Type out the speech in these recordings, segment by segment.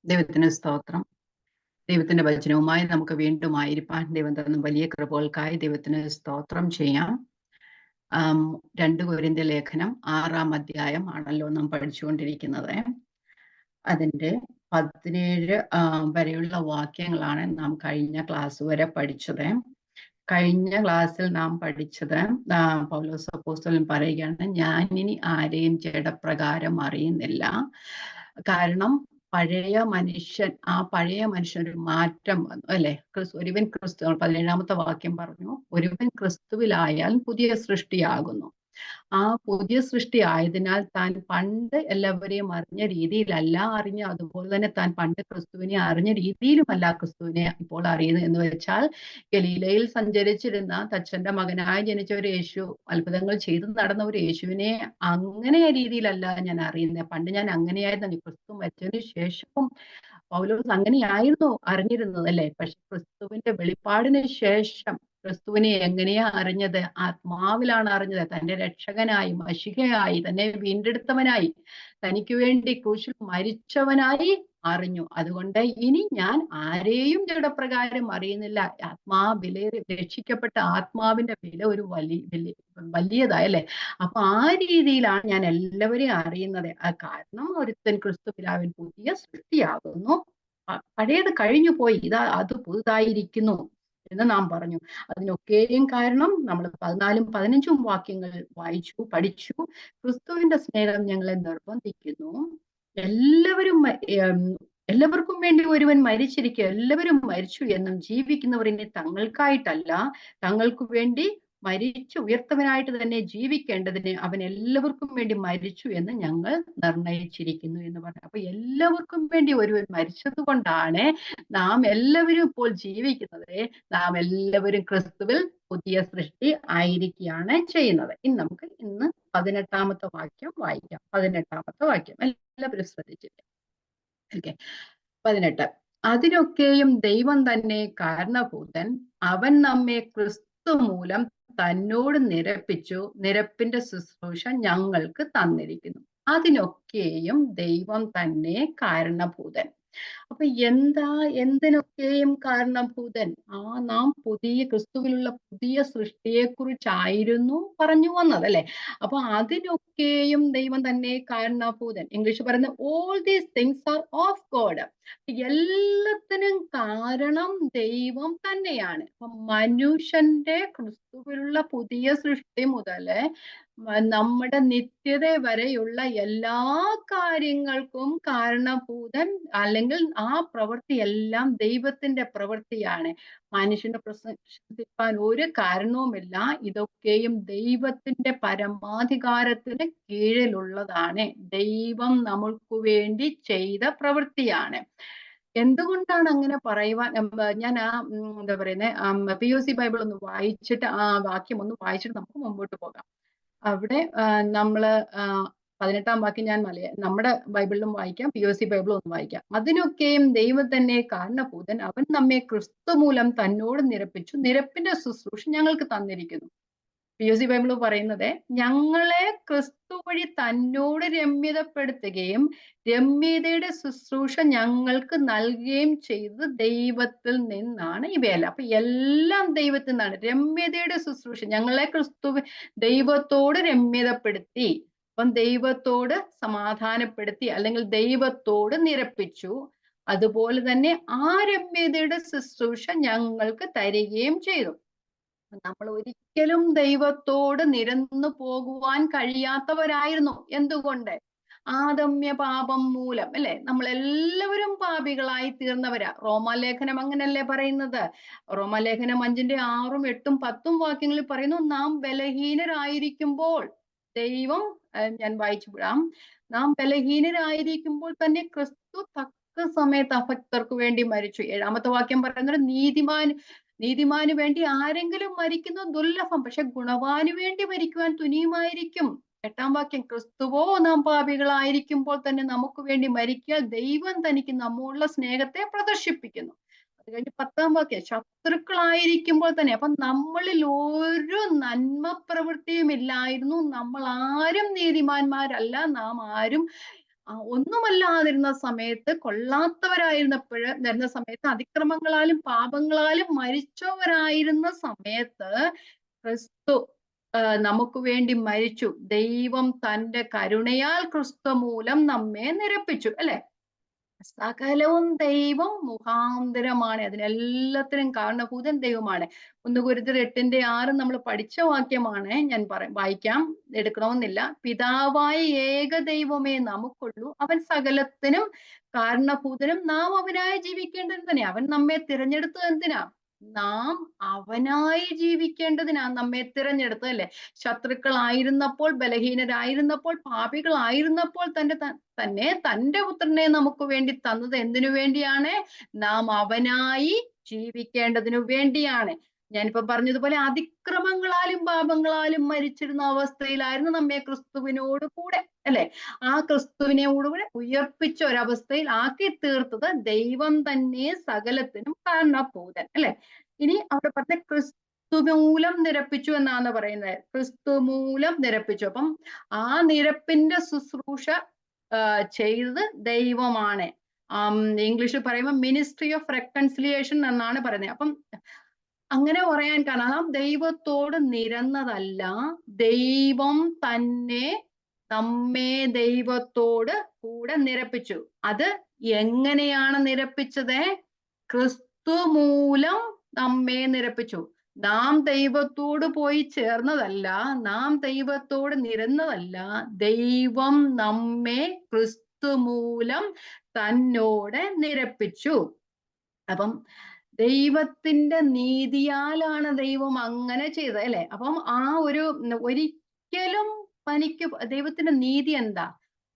ദൈവത്തിന് സ്തോത്രം. ദൈവത്തിന്റെ വചനവുമായി നമുക്ക് വീണ്ടും ആയിരിക്കാൻ ദൈവം തന്ന വലിയ കൃപകൾക്കായി ദൈവത്തിന് സ്തോത്രം ചെയ്യാം. 2 കൊരിന്ത്യർ ലേഖനം 6-ാം അധ്യായം ആണല്ലോ നാം പഠിച്ചുകൊണ്ടിരിക്കുന്നത്. അതിന്റെ 17 വരെയുള്ള വാക്യങ്ങളാണ് നാം കഴിഞ്ഞ ക്ലാസ് വരെ പഠിച്ചത്. കഴിഞ്ഞ ക്ലാസ്സിൽ നാം പഠിച്ചത് പൗലോസ് അപ്പോസ്തലൻ പറയുകയാണ്, ഞാൻ ഇനി ആരെയും ജഡപ്രകാരം അറിയുന്നില്ല. കാരണം പഴയ മനുഷ്യൻ ഒരു മാറ്റം വന്നു അല്ലെ. ഒരുവൻ ക്രിസ്തു 17-ാമത്തെ വാക്യം പറഞ്ഞു, ഒരുവൻ ക്രിസ്തുവിലായാൽ പുതിയ സൃഷ്ടിയാകുന്നു. ആ പുതിയ സൃഷ്ടി ആയതിനാൽ താൻ പണ്ട് എല്ലാവരെയും അറിഞ്ഞ രീതിയിലല്ല അതുപോലെ തന്നെ താൻ പണ്ട് ക്രിസ്തുവിനെ അറിഞ്ഞ രീതിയിലുമല്ല ക്രിസ്തുവിനെ ഇപ്പോൾ അറിയുന്നു. എന്ന് വെച്ചാൽ ഗലീലയിൽ സഞ്ചരിച്ചിരുന്ന തച്ചന്റെ മകനായി ജനിച്ച ഒരു യേശു, അത്ഭുതങ്ങൾ ചെയ്തു നടന്ന ഒരു യേശുവിനെ അങ്ങനെ രീതിയിലല്ല ഞാൻ അറിയുന്നത്. പണ്ട് ഞാൻ അങ്ങനെയായിരുന്നു. ക്രിസ്തു മരിച്ചതിന് ശേഷവും പൗലോസ് അങ്ങനെയായിരുന്നു അറിഞ്ഞിരുന്നത് അല്ലെ. പക്ഷെ ക്രിസ്തുവിന്റെ വെളിപ്പാടിന് ശേഷം ക്രിസ്തുവിനെ എങ്ങനെയാ അറിഞ്ഞത്? ആത്മാവിലാണ് അറിഞ്ഞത്. തന്റെ രക്ഷകനായി, മശിഹയായി, തന്നെ വീണ്ടെടുത്തവനായി, തനിക്ക് വേണ്ടി ക്രൂശിൽ മരിച്ചവനായി അറിഞ്ഞു. അതുകൊണ്ട് ഇനി ഞാൻ ആരെയും ജഡപ്രകാരം അറിയുന്നില്ല. രക്ഷിക്കപ്പെട്ട ആത്മാവിന്റെ വില ഒരു വലിയതായല്ലേ. അപ്പൊ ആ രീതിയിലാണ് ഞാൻ എല്ലാവരെയും അറിയുന്നത്. കാരണം ഒരുത്തൻ ക്രിസ്തുവിലാവിൽ പുതിയ സൃഷ്ടിയാകുന്നു, പഴയത് കഴിഞ്ഞു പോയി, അത് പുതുതായിരിക്കുന്നു എന്ന് നാം പറഞ്ഞു. അതിനൊക്കെയും കാരണം നമ്മൾ 14-ഉം 15-ഉം വാക്യങ്ങൾ പഠിച്ചു. ക്രിസ്തുവിന്റെ സ്നേഹം ഞങ്ങളെ നിർബന്ധിക്കുന്നു, എല്ലാവർക്കും വേണ്ടി ഒരുവൻ മരിച്ചിരിക്കുക, എല്ലാവരും മരിച്ചു എന്നും ജീവിക്കുന്നവർ ഇനി തങ്ങൾക്കായിട്ടല്ല, തങ്ങൾക്ക് വേണ്ടി മരിച്ചു ഉയർത്തവനായിട്ട് തന്നെ ജീവിക്കേണ്ടതിന് അവൻ എല്ലാവർക്കും വേണ്ടി മരിച്ചു എന്ന് ഞങ്ങൾ നിർണയിച്ചിരിക്കുന്നു എന്ന് പറഞ്ഞു. അപ്പൊ എല്ലാവർക്കും വേണ്ടി ഒരുവൻ മരിച്ചത് കൊണ്ടാണ് നാം എല്ലാവരും ഇപ്പോൾ ജീവിക്കുന്നത്. നാം എല്ലാവരും ക്രിസ്തുവിൽ പുതിയ സൃഷ്ടി ആയിരിക്കുകയാണ് ചെയ്യുന്നത്. നമുക്ക് ഇന്ന് 18-ാമത്തെ വാക്യം വായിക്കാം. 18-ാമത്തെ വാക്യം എല്ലാവരും ശ്രദ്ധിച്ചില്ലേ? ഓക്കെ, 18. അതിനൊക്കെയും ദൈവം തന്നെ കാരണഭൂതൻ, അവൻ നമ്മെ ക്രിസ്തു മൂലം തന്നോട് നിരപ്പിച്ചു, നിരപ്പിന്റെ ശുശ്രൂഷ ഞങ്ങൾക്ക് തന്നിരിക്കുന്നു. അതിനൊക്കെയും ദൈവം തന്നെ കാരണഭൂതൻ. അപ്പൊ എന്തിനൊക്കെയും കാരണഭൂതൻ? നാം ക്രിസ്തുവിലുള്ള പുതിയ സൃഷ്ടിയെ കുറിച്ചായിരുന്നു പറഞ്ഞു വന്നത് അല്ലെ. അപ്പൊ അതിനൊക്കെയും ദൈവം തന്നെ കാരണഭൂതൻ. ഇംഗ്ലീഷ് പറയുന്നത് all these things are of God. എല്ലാത്തിനും കാരണം ദൈവം തന്നെയാണ്. അപ്പൊ മനുഷ്യന്റെ ക്രിസ്തുവിലുള്ള പുതിയ സൃഷ്ടി മുതല് നമ്മുടെ നിത്യത വരെയുള്ള എല്ലാ കാര്യങ്ങൾക്കും കാരണഭൂതൻ, അല്ലെങ്കിൽ ആ പ്രവൃത്തി എല്ലാം ദൈവത്തിന്റെ പ്രവൃത്തിയാണ്. മനുഷ്യനെ പ്രശംസിക്കാൻ ഒരു കാരണവുമില്ല. ഇതൊക്കെയും ദൈവത്തിന്റെ പരമാധികാരത്തിന് കീഴിലുള്ളതാണ്. ദൈവം നമ്മൾക്ക് വേണ്ടി ചെയ്ത പ്രവൃത്തിയാണ്. എന്തുകൊണ്ടാണ് അങ്ങനെ പറയുവാൻ? ഞാൻ എന്താ പറയുന്നത്, POC ബൈബിൾ ഒന്ന് വായിച്ചിട്ട് ആ വാക്യം ഒന്ന് വായിച്ചിട്ട് നമുക്ക് മുമ്പോട്ട് പോകാം. അവിടെ നമ്മള് 18-ാം വാക്യം ഞാൻ നമ്മുടെ ബൈബിളിലും വായിക്കാം, POC ബൈബിളും ഒന്ന് വായിക്കാം. അതിനൊക്കെയും ദൈവം തന്നെ കാരണഭൂതൻ, അവൻ നമ്മെ ക്രിസ്തു മൂലം തന്നോട് നിരപ്പിച്ചു, നിരപ്പിന്റെ ശുശ്രൂഷ ഞങ്ങൾക്ക് തന്നിരിക്കുന്നു. POC ബൈബിൾ പറയുന്നത്, ഞങ്ങളെ ക്രിസ്തു വഴി തന്നോട് രമ്യതപ്പെടുത്തുകയും രമ്യതയുടെ ശുശ്രൂഷ ഞങ്ങൾക്ക് നൽകുകയും ചെയ്തത് ദൈവത്തിൽ നിന്നാണ് ഇവയല്ല. അപ്പൊ എല്ലാം ദൈവത്തിൽ നിന്നാണ്. രമ്യതയുടെ ശുശ്രൂഷ ഞങ്ങളെ ദൈവത്തോട് രമ്യതപ്പെടുത്തി, അപ്പം ദൈവത്തോട് സമാധാനപ്പെടുത്തി, അല്ലെങ്കിൽ ദൈവത്തോട് നിരപ്പിച്ചു. അതുപോലെ തന്നെ ആ രമ്യതയുടെ ശുശ്രൂഷ ഞങ്ങൾക്ക് തരികയും ചെയ്തു. നമ്മൾ ഒരിക്കലും ദൈവത്തോട് നിരന്നു പോകുവാൻ കഴിയാത്തവരായിരുന്നു. എന്തുകൊണ്ട്? ആദമ്യ പാപം മൂലം അല്ലെ. നമ്മൾ എല്ലാവരും പാപികളായി തീർന്നവരാ. റോമാലേഖനം അങ്ങനല്ലേ പറയുന്നത്? റോമാലേഖനം 5-ന്റെ 6-ഉം 8-ഉം 10-ഉം വാക്യങ്ങളിൽ പറയുന്നു, നാം ബലഹീനരായിരിക്കുമ്പോൾ ദൈവം, ഞാൻ വായിച്ചു വിടാം, നാം ബലഹീനരായിരിക്കുമ്പോൾ തന്നെ ക്രിസ്തു തക്ക സമയത്ത് അഭക്തർക്ക് വേണ്ടി മരിച്ചു. 7-ാമത്തെ വാക്യം പറയുന്നത്, നീതിമാന് വേണ്ടി ആരെങ്കിലും മരിക്കുന്നത് ദുർലഭം, പക്ഷെ ഗുണവാന് വേണ്ടി മരിക്കുവാൻ തുനിയുമായിരിക്കും. 8-ാം വാക്യം, ക്രിസ്തുവോ നാം പാപികളായിരിക്കുമ്പോൾ തന്നെ നമുക്ക് വേണ്ടി മരിക്കാൻ ദൈവം തനിക്ക് നമ്മോടുള്ള സ്നേഹത്തെ പ്രദർശിപ്പിക്കുന്നു. അത് കഴിഞ്ഞ് 10-ാം വാക്യം, ശത്രുക്കളായിരിക്കുമ്പോൾ തന്നെ. അപ്പൊ നമ്മളിൽ ഒരു നന്മ പ്രവൃത്തിയും ഇല്ലായിരുന്നു, നമ്മൾ ആരും നീതിമാന്മാരല്ല, നാം ആരും ഒന്നുമല്ലാതിരുന്ന സമയത്ത്, കൊള്ളാത്തവരായിരുന്ന സമയത്ത്, അതിക്രമങ്ങളാലും പാപങ്ങളാലും മരിച്ചവരായിരുന്ന സമയത്ത് ക്രിസ്തു നമുക്ക് വേണ്ടി മരിച്ചു. ദൈവം തന്റെ കരുണയാൽ ക്രിസ്തു മൂലം നമ്മെ നിരപ്പിച്ചു, അല്ലെ? സകലവും ദൈവം മുഖാന്തരമാണ്. അതിനെല്ലാത്തിനും കാരണഭൂതൻ ദൈവമാണ്. 1 കൊരിന്ത്യർ 8:6 നമ്മൾ പഠിച്ച വാക്യമാണ്. ഞാൻ വായിക്കാം, എടുക്കണമെന്നില്ല. പിതാവായ ഏക ദൈവമേ നമുക്കുള്ളൂ, അവൻ സകലത്തിനും കാരണഭൂതനും നാം അവനായി ജീവിക്കേണ്ടത് തന്നെ. അവൻ നമ്മെ തിരഞ്ഞെടുത്തത് എന്തിനാ? നാം അവനായി ജീവിക്കേണ്ടതിനാ നമ്മെ തിരഞ്ഞെടുത്തത്, അല്ലെ? ശത്രുക്കളായിരുന്നപ്പോൾ, ബലഹീനരായിരുന്നപ്പോൾ, പാപികളായിരുന്നപ്പോൾ തന്നെ തന്റെ പുത്രനെ നമുക്ക് വേണ്ടി തന്നത് എന്തിനു വേണ്ടിയാണ്? നാം അവനായി ജീവിക്കേണ്ടതിനു വേണ്ടിയാണ്. ഞാനിപ്പോ പറഞ്ഞതുപോലെ അതിക്രമങ്ങളാലും പാപങ്ങളാലും മരിച്ചിരുന്ന അവസ്ഥയിലായിരുന്നു നമ്മെ ക്രിസ്തുവിനോട് കൂടെ, അല്ലെ? ആ ക്രിസ്തുവിനോടുകൂടെ ഉയർപ്പിച്ച ഒരവസ്ഥയിൽ ആക്കി തീർത്തത് ദൈവം തന്നെ, സകലത്തിനും കാരണഭൂതൻ, അല്ലെ? ഇനി അവിടെ പറഞ്ഞ ക്രിസ്തു മൂലം നിരപ്പിച്ചു എന്നാണ് പറയുന്നത്. ക്രിസ്തു മൂലം നിരപ്പിച്ചു. അപ്പം ആ നിരപ്പിന്റെ ശുശ്രൂഷ ചെയ്തത് ദൈവമാണ്. ഇംഗ്ലീഷിൽ പറയുമ്പോൾ മിനിസ്ട്രി ഓഫ് റെക്കൺസിലിയേഷൻ എന്നാണ് പറയുന്നത്. അപ്പം അങ്ങനെ പറയാൻ കാരണം, നാം ദൈവത്തോട് നിരന്നതല്ല, ദൈവം തന്നെ നമ്മെ ദൈവത്തോട് കൂടെ നിരപ്പിച്ചു. അത് എങ്ങനെയാണ് നിരപ്പിച്ചത്? ക്രിസ്തു മൂലം നമ്മെ നിരപ്പിച്ചു. നാം ദൈവത്തോട് പോയി ചേർന്നതല്ല, നാം ദൈവത്തോട് നിരന്നതല്ല, ദൈവം നമ്മെ ക്രിസ്തു മൂലം തന്നോട് നിരപ്പിച്ചു. അപ്പം ദൈവത്തിന്റെ നീതിയാലാണ് ദൈവം അങ്ങനെ ചെയ്തത്, അല്ലെ? അപ്പം ഒരിക്കലും ദൈവത്തിന്റെ നീതി എന്താ?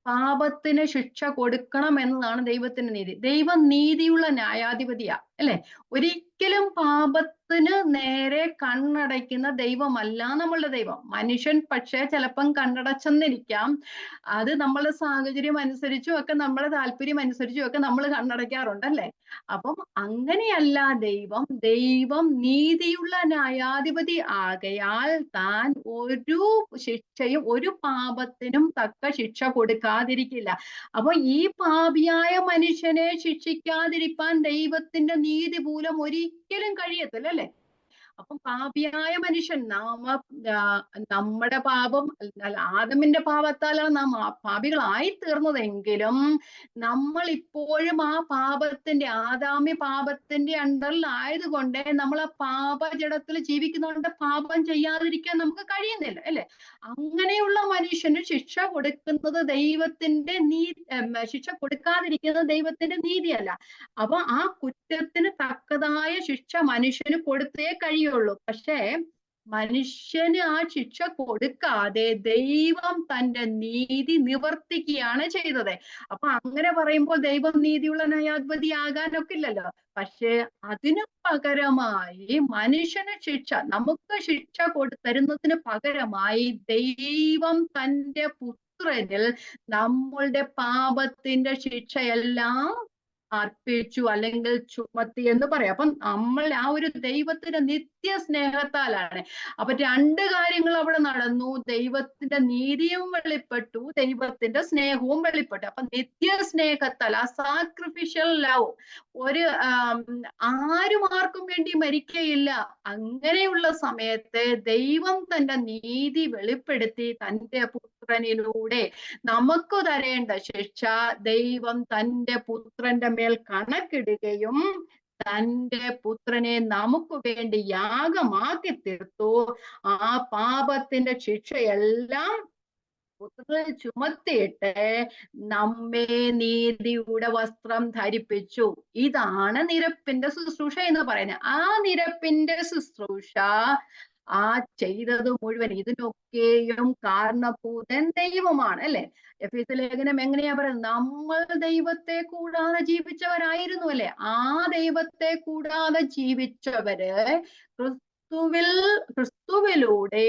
പാപത്തിന് ശിക്ഷ കൊടുക്കണം എന്നതാണ് ദൈവത്തിന്റെ നീതി. ദൈവം നീതിയുള്ള ന്യായാധിപതിയാ, അല്ലെ? ഒരിക്കലും പാപത്തിന് നേരെ കണ്ണടയ്ക്കുന്ന ദൈവമല്ല നമ്മളുടെ ദൈവം. മനുഷ്യൻ പക്ഷേ ചിലപ്പം കണ്ണടച്ചെന്നിരിക്കാം. അത് നമ്മളെ സാഹചര്യം അനുസരിച്ചും ഒക്കെ, നമ്മളെ താല്പര്യം അനുസരിച്ചും ഒക്കെ നമ്മൾ കണ്ണടയ്ക്കാറുണ്ട്, അല്ലെ? അപ്പം അങ്ങനെയല്ല ദൈവം നീതിയുള്ള ന്യായാധിപതി ആകയാൽ താൻ ഒരു ശിക്ഷയും, ഒരു പാപത്തിനും തക്ക ശിക്ഷ കൊടുക്കാതിരിക്കില്ല. അപ്പൊ ഈ പാപിയായ മനുഷ്യനെ ശിക്ഷിക്കാതിരിക്കാൻ ദൈവത്തിന്റെ നീതി മൂലം ഒരിക്കലും കഴിയത്തില്ല, അല്ലെ? അപ്പം പാപിയായ മനുഷ്യൻ, നമ്മുടെ പാപം, ആദമിന്റെ പാപത്താലാണ് നാം പാപികളായി തീർന്നതെങ്കിലും നമ്മൾ ഇപ്പോഴും ആ പാപത്തിന്റെ, ആദാമ്യ പാപത്തിന്റെ അണ്ടറിലായതുകൊണ്ട് നമ്മൾ ആ പാപജടത്തിൽ ജീവിക്കുന്നതുകൊണ്ട് പാപം ചെയ്യാതിരിക്കാൻ നമുക്ക് കഴിയുന്നില്ല, അല്ലെ? അങ്ങനെയുള്ള മനുഷ്യന് ശിക്ഷ കൊടുക്കുന്നത് ദൈവത്തിന്റെ ശിക്ഷ കൊടുക്കാതിരിക്കുന്നത് ദൈവത്തിന്റെ നീതിയല്ല. അപ്പൊ ആ കുറ്റത്തിന് തക്കതായ ശിക്ഷ മനുഷ്യന് കൊടുത്തേ കഴിയുള്ളൂ. പക്ഷേ മനുഷ്യന് ആ ശിക്ഷ കൊടുക്കാതെ ദൈവം തന്റെ നീതി നിവർത്തിക്കുകയാണ് ചെയ്തത്. അപ്പൊ അങ്ങനെ പറയുമ്പോൾ ദൈവം നീതിയുള്ള ന്യായാധിപതി ആകാനൊക്കെ ഇല്ലല്ലോ. പക്ഷേ അതിനു പകരമായി മനുഷ്യന് ശിക്ഷ, നമുക്ക് ശിക്ഷ തരുന്നതിന് പകരമായി ദൈവം തന്റെ പുത്രനിൽ നമ്മളുടെ പാപത്തിന്റെ ശിക്ഷയെല്ലാം അർപ്പിച്ചു, അല്ലെങ്കിൽ ചുമത്തി എന്ന് പറയാം. അപ്പം നമ്മൾ ആ ഒരു ദൈവത്തിന്റെ നിത്യ സ്നേഹത്താലാണ്. അപ്പൊ 2 കാര്യങ്ങൾ അവിടെ നടന്നു. ദൈവത്തിന്റെ നീതിയും വെളിപ്പെട്ടു, ദൈവത്തിന്റെ സ്നേഹവും വെളിപ്പെട്ടു. അപ്പൊ നിത്യ സ്നേഹത്താൽ, ആ സാക്രിഫിഷ്യൽ ലവ്, ആരും ആർക്കും വേണ്ടി മരിക്കയില്ല. അങ്ങനെയുള്ള സമയത്ത് ദൈവം തന്റെ നീതി വെളിപ്പെടുത്തി തന്റെ പുത്രനിലൂടെ നമുക്ക് തരേണ്ട ശിക്ഷ ദൈവം തന്റെ പുത്രന്റെ മേൽ കണക്കിടുകയും തന്റെ പുത്രനെ നമുക്ക് വേണ്ടി യാഗമാക്കി തീർത്തു. ആ പാപത്തിന്റെ ശിക്ഷയെല്ലാം പുത്രനിൽ ചുമത്തിയിട്ട് നമ്മെ നീതിയുടെ വസ്ത്രം ധരിപ്പിച്ചു. ഇതാണ് നിരപ്പിന്റെ ശുശ്രൂഷ എന്ന് പറയുന്നത്. ആ നിരപ്പിന്റെ ശുശ്രൂഷ ചെയ്തത് മുഴുവൻ, ഇതിനൊക്കെയും കാരണഭൂതൻ ദൈവമാണ്, അല്ലെ? എഫേസ്യ ലേഖനം എങ്ങനെയാ പറയുന്നത്? നമ്മൾ ദൈവത്തെ കൂടാതെ ജീവിച്ചവരായിരുന്നു, അല്ലെ? ആ ദൈവത്തെ കൂടാതെ ജീവിച്ചവര് ക്രിസ്തുവിലൂടെ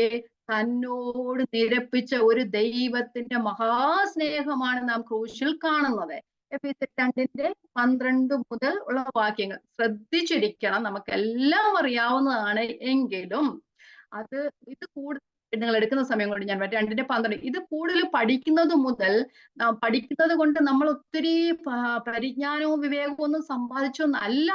തന്നോട് നിരപ്പിച്ച ഒരു ദൈവത്തിന്റെ മഹാസ്നേഹമാണ് നാം ക്രൂശിൽ കാണുന്നത്. എഫേസ്യർ 2:12 മുതൽ ഉള്ള വാക്യങ്ങൾ ശ്രദ്ധിച്ചിരിക്കണം. നമുക്കെല്ലാം അറിയാവുന്നതാണ്, എങ്കിലും ഇത് നിങ്ങൾ എടുക്കുന്ന സമയം കൊണ്ട് ഞാൻ 2:12 ഇത് കൂടുതൽ പഠിക്കുന്നത് കൊണ്ട് നമ്മൾ ഒത്തിരി പരിജ്ഞാനവും വിവേകവും ഒന്നും സമ്പാദിച്ചൊന്നല്ല.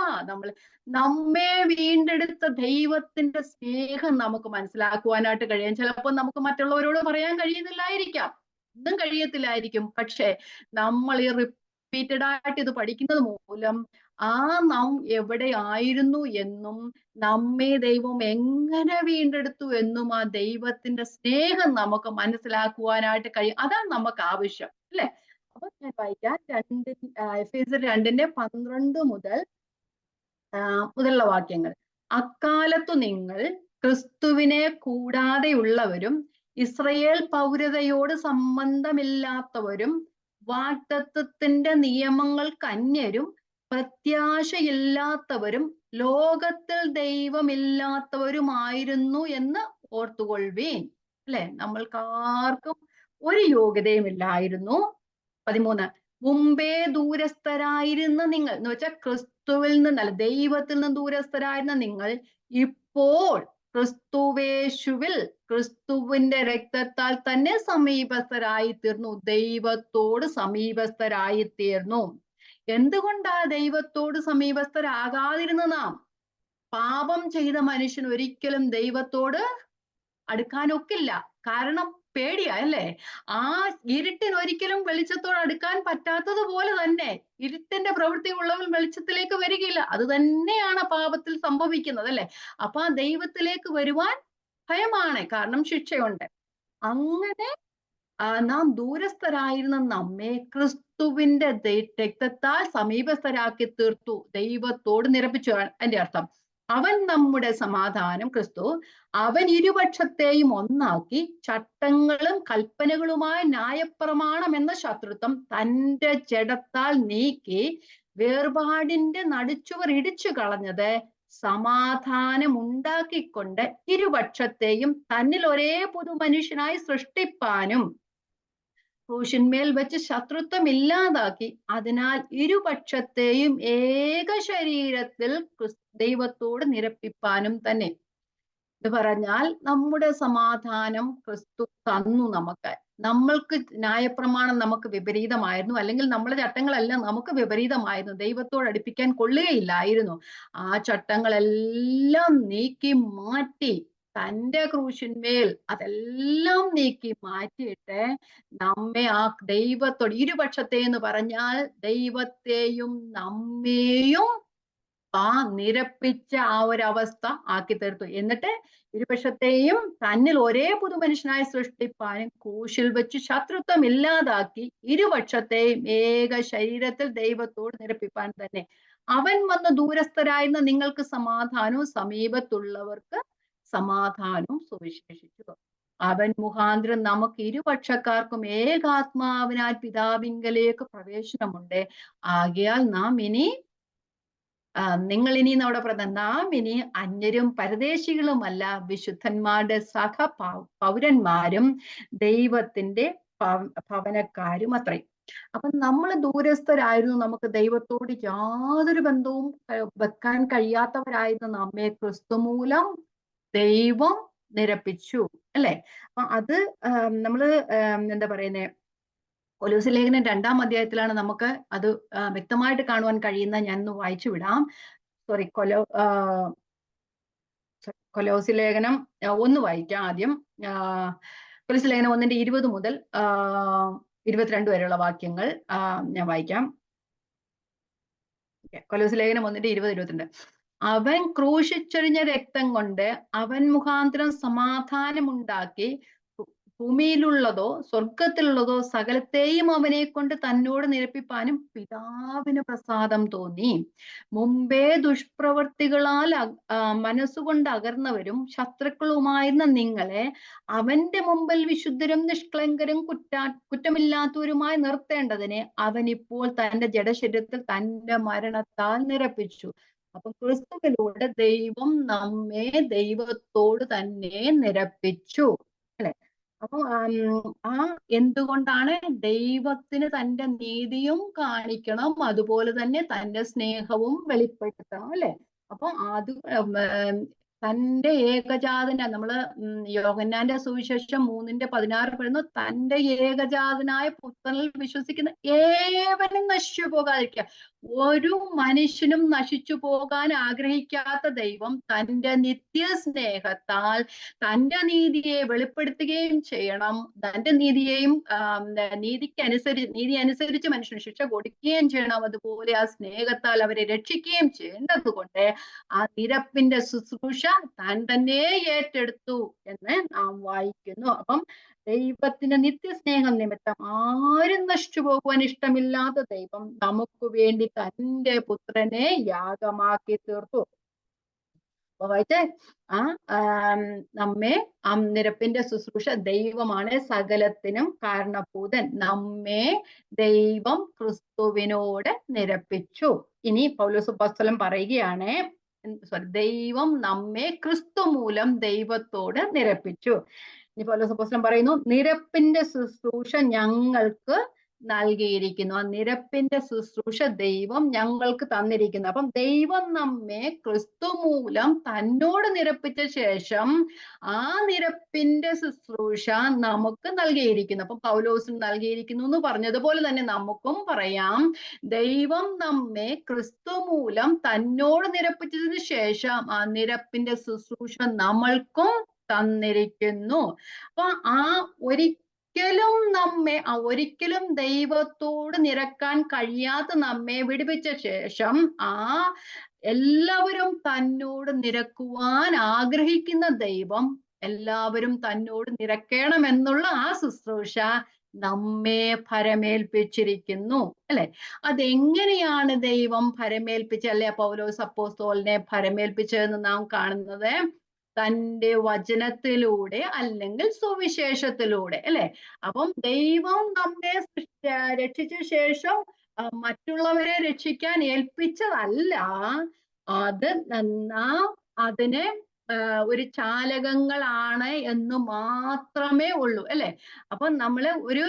നമ്മെ വീണ്ടെടുത്ത ദൈവത്തിന്റെ സ്നേഹം നമുക്ക് മനസ്സിലാക്കുവാനായിട്ട് കഴിയാം. ചിലപ്പോൾ നമുക്ക് മറ്റുള്ളവരോട് പറയാൻ കഴിയുന്നില്ലായിരിക്കാം, ഒന്നും കഴിയത്തില്ലായിരിക്കും. പക്ഷെ നമ്മൾ ഈ റിപ്പീറ്റഡ് ആയിട്ട് ഇത് പഠിക്കുന്നത് മൂലം നാം എവിടെ ആയിരുന്നു എന്നും നമ്മെ ദൈവം എങ്ങനെ വീണ്ടെടുത്തു എന്നും ആ ദൈവത്തിന്റെ സ്നേഹം നമുക്ക് മനസ്സിലാക്കുവാനായിട്ട് കഴിയും. അതാണ് നമുക്ക് ആവശ്യം, അല്ലെ? അപ്പൊ ഞാൻ വായിക്കാം. എഫേസ്യർ 2:12 മുതലുള്ള വാക്യങ്ങൾ. അക്കാലത്തു നിങ്ങൾ ക്രിസ്തുവിനെ കൂടാതെയുള്ളവരും ഇസ്രയേൽ പൗരതയോട് സംബന്ധമില്ലാത്തവരും വാഗ്ദത്തത്തിന്റെ നിയമങ്ങൾക്ക് അന്യരും പ്രത്യാശയില്ലാത്തവരും ലോകത്തിൽ ദൈവമില്ലാത്തവരുമായിരുന്നു എന്ന് ഓർത്തുകൊള്ളുവീൻ. അല്ലെ? നമ്മൾക്ക് ആർക്കും ഒരു യോഗ്യതയുമില്ലായിരുന്നു. 13 മുമ്പേ ദൂരസ്ഥരായിരുന്ന നിങ്ങൾ എന്ന് വെച്ചാൽ ക്രിസ്തുവിൽ നിന്നല്ല, ദൈവത്തിൽ നിന്ന് ദൂരസ്ഥരായിരുന്ന നിങ്ങൾ ഇപ്പോൾ ക്രിസ്തുവേശുവിൽ ക്രിസ്തുവിന്റെ രക്തത്താൽ തന്നെ സമീപസ്ഥരായി തീർന്നു. ദൈവത്തോട് സമീപസ്ഥരായി തീർന്നു. എന്തുകൊണ്ടാ ദൈവത്തോട് സമീപസ്ഥരാകാതിരുന്ന നാം? പാപം ചെയ്ത മനുഷ്യൻ ഒരിക്കലും ദൈവത്തോട് അടുക്കാനൊക്കില്ല. കാരണം പേടിയാ, അല്ലേ? ആ ഇരുട്ടിന് ഒരിക്കലും വെളിച്ചത്തോട് അടുക്കാൻ പറ്റാത്തതുപോലെ തന്നെ ഇരുട്ടിന്റെ പ്രവൃത്തി ഉള്ളവൻ വെളിച്ചത്തിലേക്ക് വരികയില്ല. അത് തന്നെയാണ് പാപത്തിൽ സംഭവിക്കുന്നത്, അല്ലെ? അപ്പൊ ആ ദൈവത്തിലേക്ക് വരുവാൻ ഭയമാണ്, കാരണം ശിക്ഷയുണ്ട്. അങ്ങനെ നാം ദൂരസ്ഥരായിരുന്ന നമ്മെ ക്രിസ്തുവിന്റെ രക്തത്താൽ സമീപസ്ഥരാക്കി തീർത്തു, ദൈവത്തോട് നിരപ്പിച്ചു. അതിന്റെ അർത്ഥം അവൻ നമ്മുടെ സമാധാനം, ക്രിസ്തു അവൻ ഇരുപക്ഷത്തെയും ഒന്നാക്കി ചട്ടങ്ങളും കൽപ്പനകളുമായ ന്യായപ്രമാണം എന്ന ശത്രുത്വം തന്റെ ജഡത്താൽ നീക്കി വേർപാടിന്റെ നടുച്ചുവർ ഇടിച്ചു കളഞ്ഞത് സമാധാനം ഉണ്ടാക്കിക്കൊണ്ട് ഇരുപക്ഷത്തെയും തന്നിൽ ഒരേ പുതുമനുഷ്യനായി സൃഷ്ടിപ്പാനും ക്രൂശിന്മേൽ വെച്ച് ശത്രുത്വം ഇല്ലാതാക്കി, അതിനാൽ ഇരുപക്ഷത്തെയും ഏക ശരീരത്തിൽ ദൈവത്തോട് നിരപ്പിപ്പാനും തന്നെ. ഇത് പറഞ്ഞാൽ നമ്മുടെ സമാധാനം ക്രിസ്തു തന്നു നമുക്ക്. നമ്മൾക്ക് ന്യായപ്രമാണം നമുക്ക് വിപരീതമായിരുന്നു, അല്ലെങ്കിൽ നമ്മുടെ ചട്ടങ്ങളെല്ലാം നമുക്ക് വിപരീതമായിരുന്നു, ദൈവത്തോട് അടുപ്പിക്കാൻ കൊള്ളുകയില്ലായിരുന്നു. ആ ചട്ടങ്ങളെല്ലാം നീക്കി മാറ്റി തന്റെ ക്രൂശിന്മേൽ അതെല്ലാം നീക്കി മാറ്റിയിട്ട് നമ്മെ ആ ദൈവത്തോട്, ഇരുപക്ഷത്തെ എന്ന് പറഞ്ഞാൽ ദൈവത്തെയും നമ്മെയും നിരപ്പിച്ച ആ ഒരവസ്ഥ ആക്കി തീർത്തു. എന്നിട്ട് ഇരുപക്ഷത്തെയും തന്നിൽ ഒരേ പുതുമനുഷ്യനായി സൃഷ്ടിപ്പാനും ക്രൂശിൽ വെച്ച് ശത്രുത്വം ഇല്ലാതാക്കി ഇരുപക്ഷത്തെയും ഏക ശരീരത്തിൽ ദൈവത്തോട് നിരപ്പിപ്പാൻ തന്നെ അവൻ വന്ന് ദൂരസ്ഥരായിരുന്ന നിങ്ങൾക്ക് സമാധാനവും സമീപത്തുള്ളവർക്ക് സമാധാനവും സുവിശേഷിച്ചു. അവൻ മുഖാന്തരം നമുക്ക് ഇരുപക്ഷക്കാർക്കും ഏകാത്മാവിനാൽ പിതാവിങ്കലേക്ക് പ്രവേശനമുണ്ട്. ആകയാൽ നിങ്ങൾ ഇനി അവിടെ പറഞ്ഞ നാം ഇനി അന്യരും പരദേശികളുമല്ല, വിശുദ്ധന്മാരുടെ പൗരന്മാരും ദൈവത്തിന്റെ ഭവനക്കാരും അത്രയും. അപ്പൊ നമ്മൾ ദൂരസ്ഥരായിരുന്നു, നമുക്ക് ദൈവത്തോട് യാതൊരു ബന്ധവും വെക്കാൻ കഴിയാത്തവരായിരുന്നു നമ്മെ ക്രിസ്തു മൂലം ദൈവം നിരപ്പിച്ചു, അല്ലെ? അപ്പൊ അത് നമ്മള് എന്താ പറയുന്നേ, കൊലോസ്യ ലേഖനം 2-ാം അധ്യായത്തിലാണ് നമുക്ക് അത് വ്യക്തമായിട്ട് കാണുവാൻ കഴിയുന്ന. ഞാൻ ഒന്ന് വായിച്ചു വിടാം. കൊലോസ്യ ലേഖനം 1 വായിക്കാം ആദ്യം. കൊലോസ്യ ലേഖനം 1:20 മുതൽ 22 വരെയുള്ള വാക്യങ്ങൾ ഞാൻ വായിക്കാം. കൊലോസ്യ ലേഖനം 1:20-22. അവൻ ക്രൂശിച്ചൊരിഞ്ഞ രക്തം കൊണ്ട് അവൻ മുഖാന്തരം സമാധാനമുണ്ടാക്കി ഭൂമിയിലുള്ളതോ സ്വർഗത്തിലുള്ളതോ സകലത്തെയും അവനെ കൊണ്ട് തന്നോട് നിരപ്പിപ്പാനും പിതാവിന് പ്രസാദം തോന്നി. മുമ്പേ ദുഷ്പ്രവൃത്തികളാൽ മനസ്സുകൊണ്ട് അകർന്നവരും ശത്രുക്കളുമായിരുന്ന നിങ്ങളെ അവന്റെ മുമ്പിൽ വിശുദ്ധരും നിഷ്കളങ്കരും കുറ്റമില്ലാത്തവരുമായി നിർത്തേണ്ടതിനെ അവൻ ഇപ്പോൾ തന്റെ ജഡശരീരത്തിൽ തന്റെ മരണത്താൽ നിരപ്പിച്ചു. അപ്പൊ ക്രിസ്തുവിലൂടെ ദൈവം നമ്മെ ദൈവത്തോട് തന്നെ നിരപ്പിച്ചു, അല്ലെ? അപ്പൊ എന്തുകൊണ്ടാണ്? ദൈവത്തിന് തന്റെ നീതിയും കാണിക്കണം, അതുപോലെ തന്നെ തന്റെ സ്നേഹവും വെളിപ്പെടുത്തണം, അല്ലെ? അപ്പൊ അത് തന്റെ ഏകജാതന നമ്മള് യോഹന്നാന്റെ സുവിശേഷം 3:16 പറയുന്നു, തന്റെ ഏകജാതനായ പുത്രനിൽ വിശ്വസിക്കുന്ന ഏവനും നശിച്ചു പോകാതിരിക്കുക. ഒരു മനുഷ്യനും നശിച്ചു പോകാൻ ആഗ്രഹിക്കാത്ത ദൈവം തന്റെ നിത്യസ്നേഹത്താൽ തന്റെ നീതിയെ വെളിപ്പെടുത്തുകയും ചെയ്യണം. തന്റെ നീതിയെയും നീതി അനുസരിച്ച് മനുഷ്യന് ശിക്ഷ കൊടുക്കുകയും ചെയ്യണം. അതുപോലെ ആ സ്നേഹത്താൽ അവരെ രക്ഷിക്കുകയും ചെയ്യേണ്ടത് കൊണ്ട് ആ നിരപ്പിന്റെ ശുശ്രൂഷ താൻ തന്നെ ഏറ്റെടുത്തു എന്ന് നാം വായിക്കുന്നു. അപ്പം ദൈവത്തിന്റെ നിത്യസ്നേഹം നിമിത്തം ആരും നശിച്ചു പോകുവാൻ ഇഷ്ടമില്ലാത്ത ദൈവം നമുക്ക് വേണ്ടി തന്റെ പുത്രനെ യാഗമാക്കി തീർത്തു. അപ്പൊ വായിച്ചേ, നമ്മെ നിരപ്പിന്റെ ശുശ്രൂഷ ദൈവമാണ് സകലത്തിനും കാരണഭൂതൻ. നമ്മെ ദൈവം ക്രിസ്തുവിനോട് നിരപ്പിച്ചു. ഇനി പൗലോസ് അപ്പോസ്തലൻ പറയുകയാണ്, ദൈവം നമ്മെ ക്രിസ്തു മൂലം ദൈവത്തോട് നിരപ്പിച്ചു. ഇനി പൗലോസ് അപ്പോസ്തലൻ പറയുന്നു, നിരപ്പിന്റെ ശുശ്രൂഷ ഞങ്ങൾക്ക് നൽകിയിരിക്കുന്നു. ആ നിരപ്പിന്റെ ശുശ്രൂഷ ദൈവം ഞങ്ങൾക്ക് തന്നിരിക്കുന്നു. അപ്പം ദൈവം നമ്മെ ക്രിസ്തു മൂലം തന്നോട് നിരപ്പിച്ച ശേഷം ആ നിരപ്പിന്റെ ശുശ്രൂഷ നമുക്ക് നൽകിയിരിക്കുന്നു. അപ്പം പൗലോസിന് നൽകിയിരിക്കുന്നു എന്ന് പറഞ്ഞതുപോലെ തന്നെ നമുക്കും പറയാം, ദൈവം നമ്മെ ക്രിസ്തു മൂലം തന്നോട് നിരപ്പിച്ചതിന് ശേഷം ആ നിരപ്പിന്റെ ശുശ്രൂഷ നമ്മൾക്കും തന്നിരിക്കുന്നു. അപ്പൊ ആ ഒരിക്കലും ദൈവത്തോട് നിരക്കാൻ കഴിയാത്ത നമ്മെ വിടുവിച്ച ശേഷം ആ എല്ലാവരും തന്നോട് നിരക്കുവാൻ ആഗ്രഹിക്കുന്ന ദൈവം എല്ലാവരും തന്നോട് നിരക്കണമെന്നുള്ള ആ ശുശ്രൂഷ നമ്മെ ഭരമേൽപ്പിച്ചിരിക്കുന്നു, അല്ലെ? അതെങ്ങനെയാണ് ദൈവം അല്ലെ പൗലോസ് അപ്പോസ്തലനെ ഭരമേൽപ്പിച്ചതെന്ന് നാം കാണുന്നത് തന്റെ വചനത്തിലൂടെ അല്ലെങ്കിൽ സുവിശേഷത്തിലൂടെ, അല്ലെ? അപ്പം ദൈവം നമ്മെ രക്ഷിച്ച ശേഷം മറ്റുള്ളവരെ രക്ഷിക്കാൻ ഏൽപ്പിച്ചതല്ല, അത് നാം അതിന് ഒരു ചാലകങ്ങളാണ് എന്ന് മാത്രമേ ഉള്ളൂ, അല്ലെ? അപ്പൊ നമ്മള് ഒരു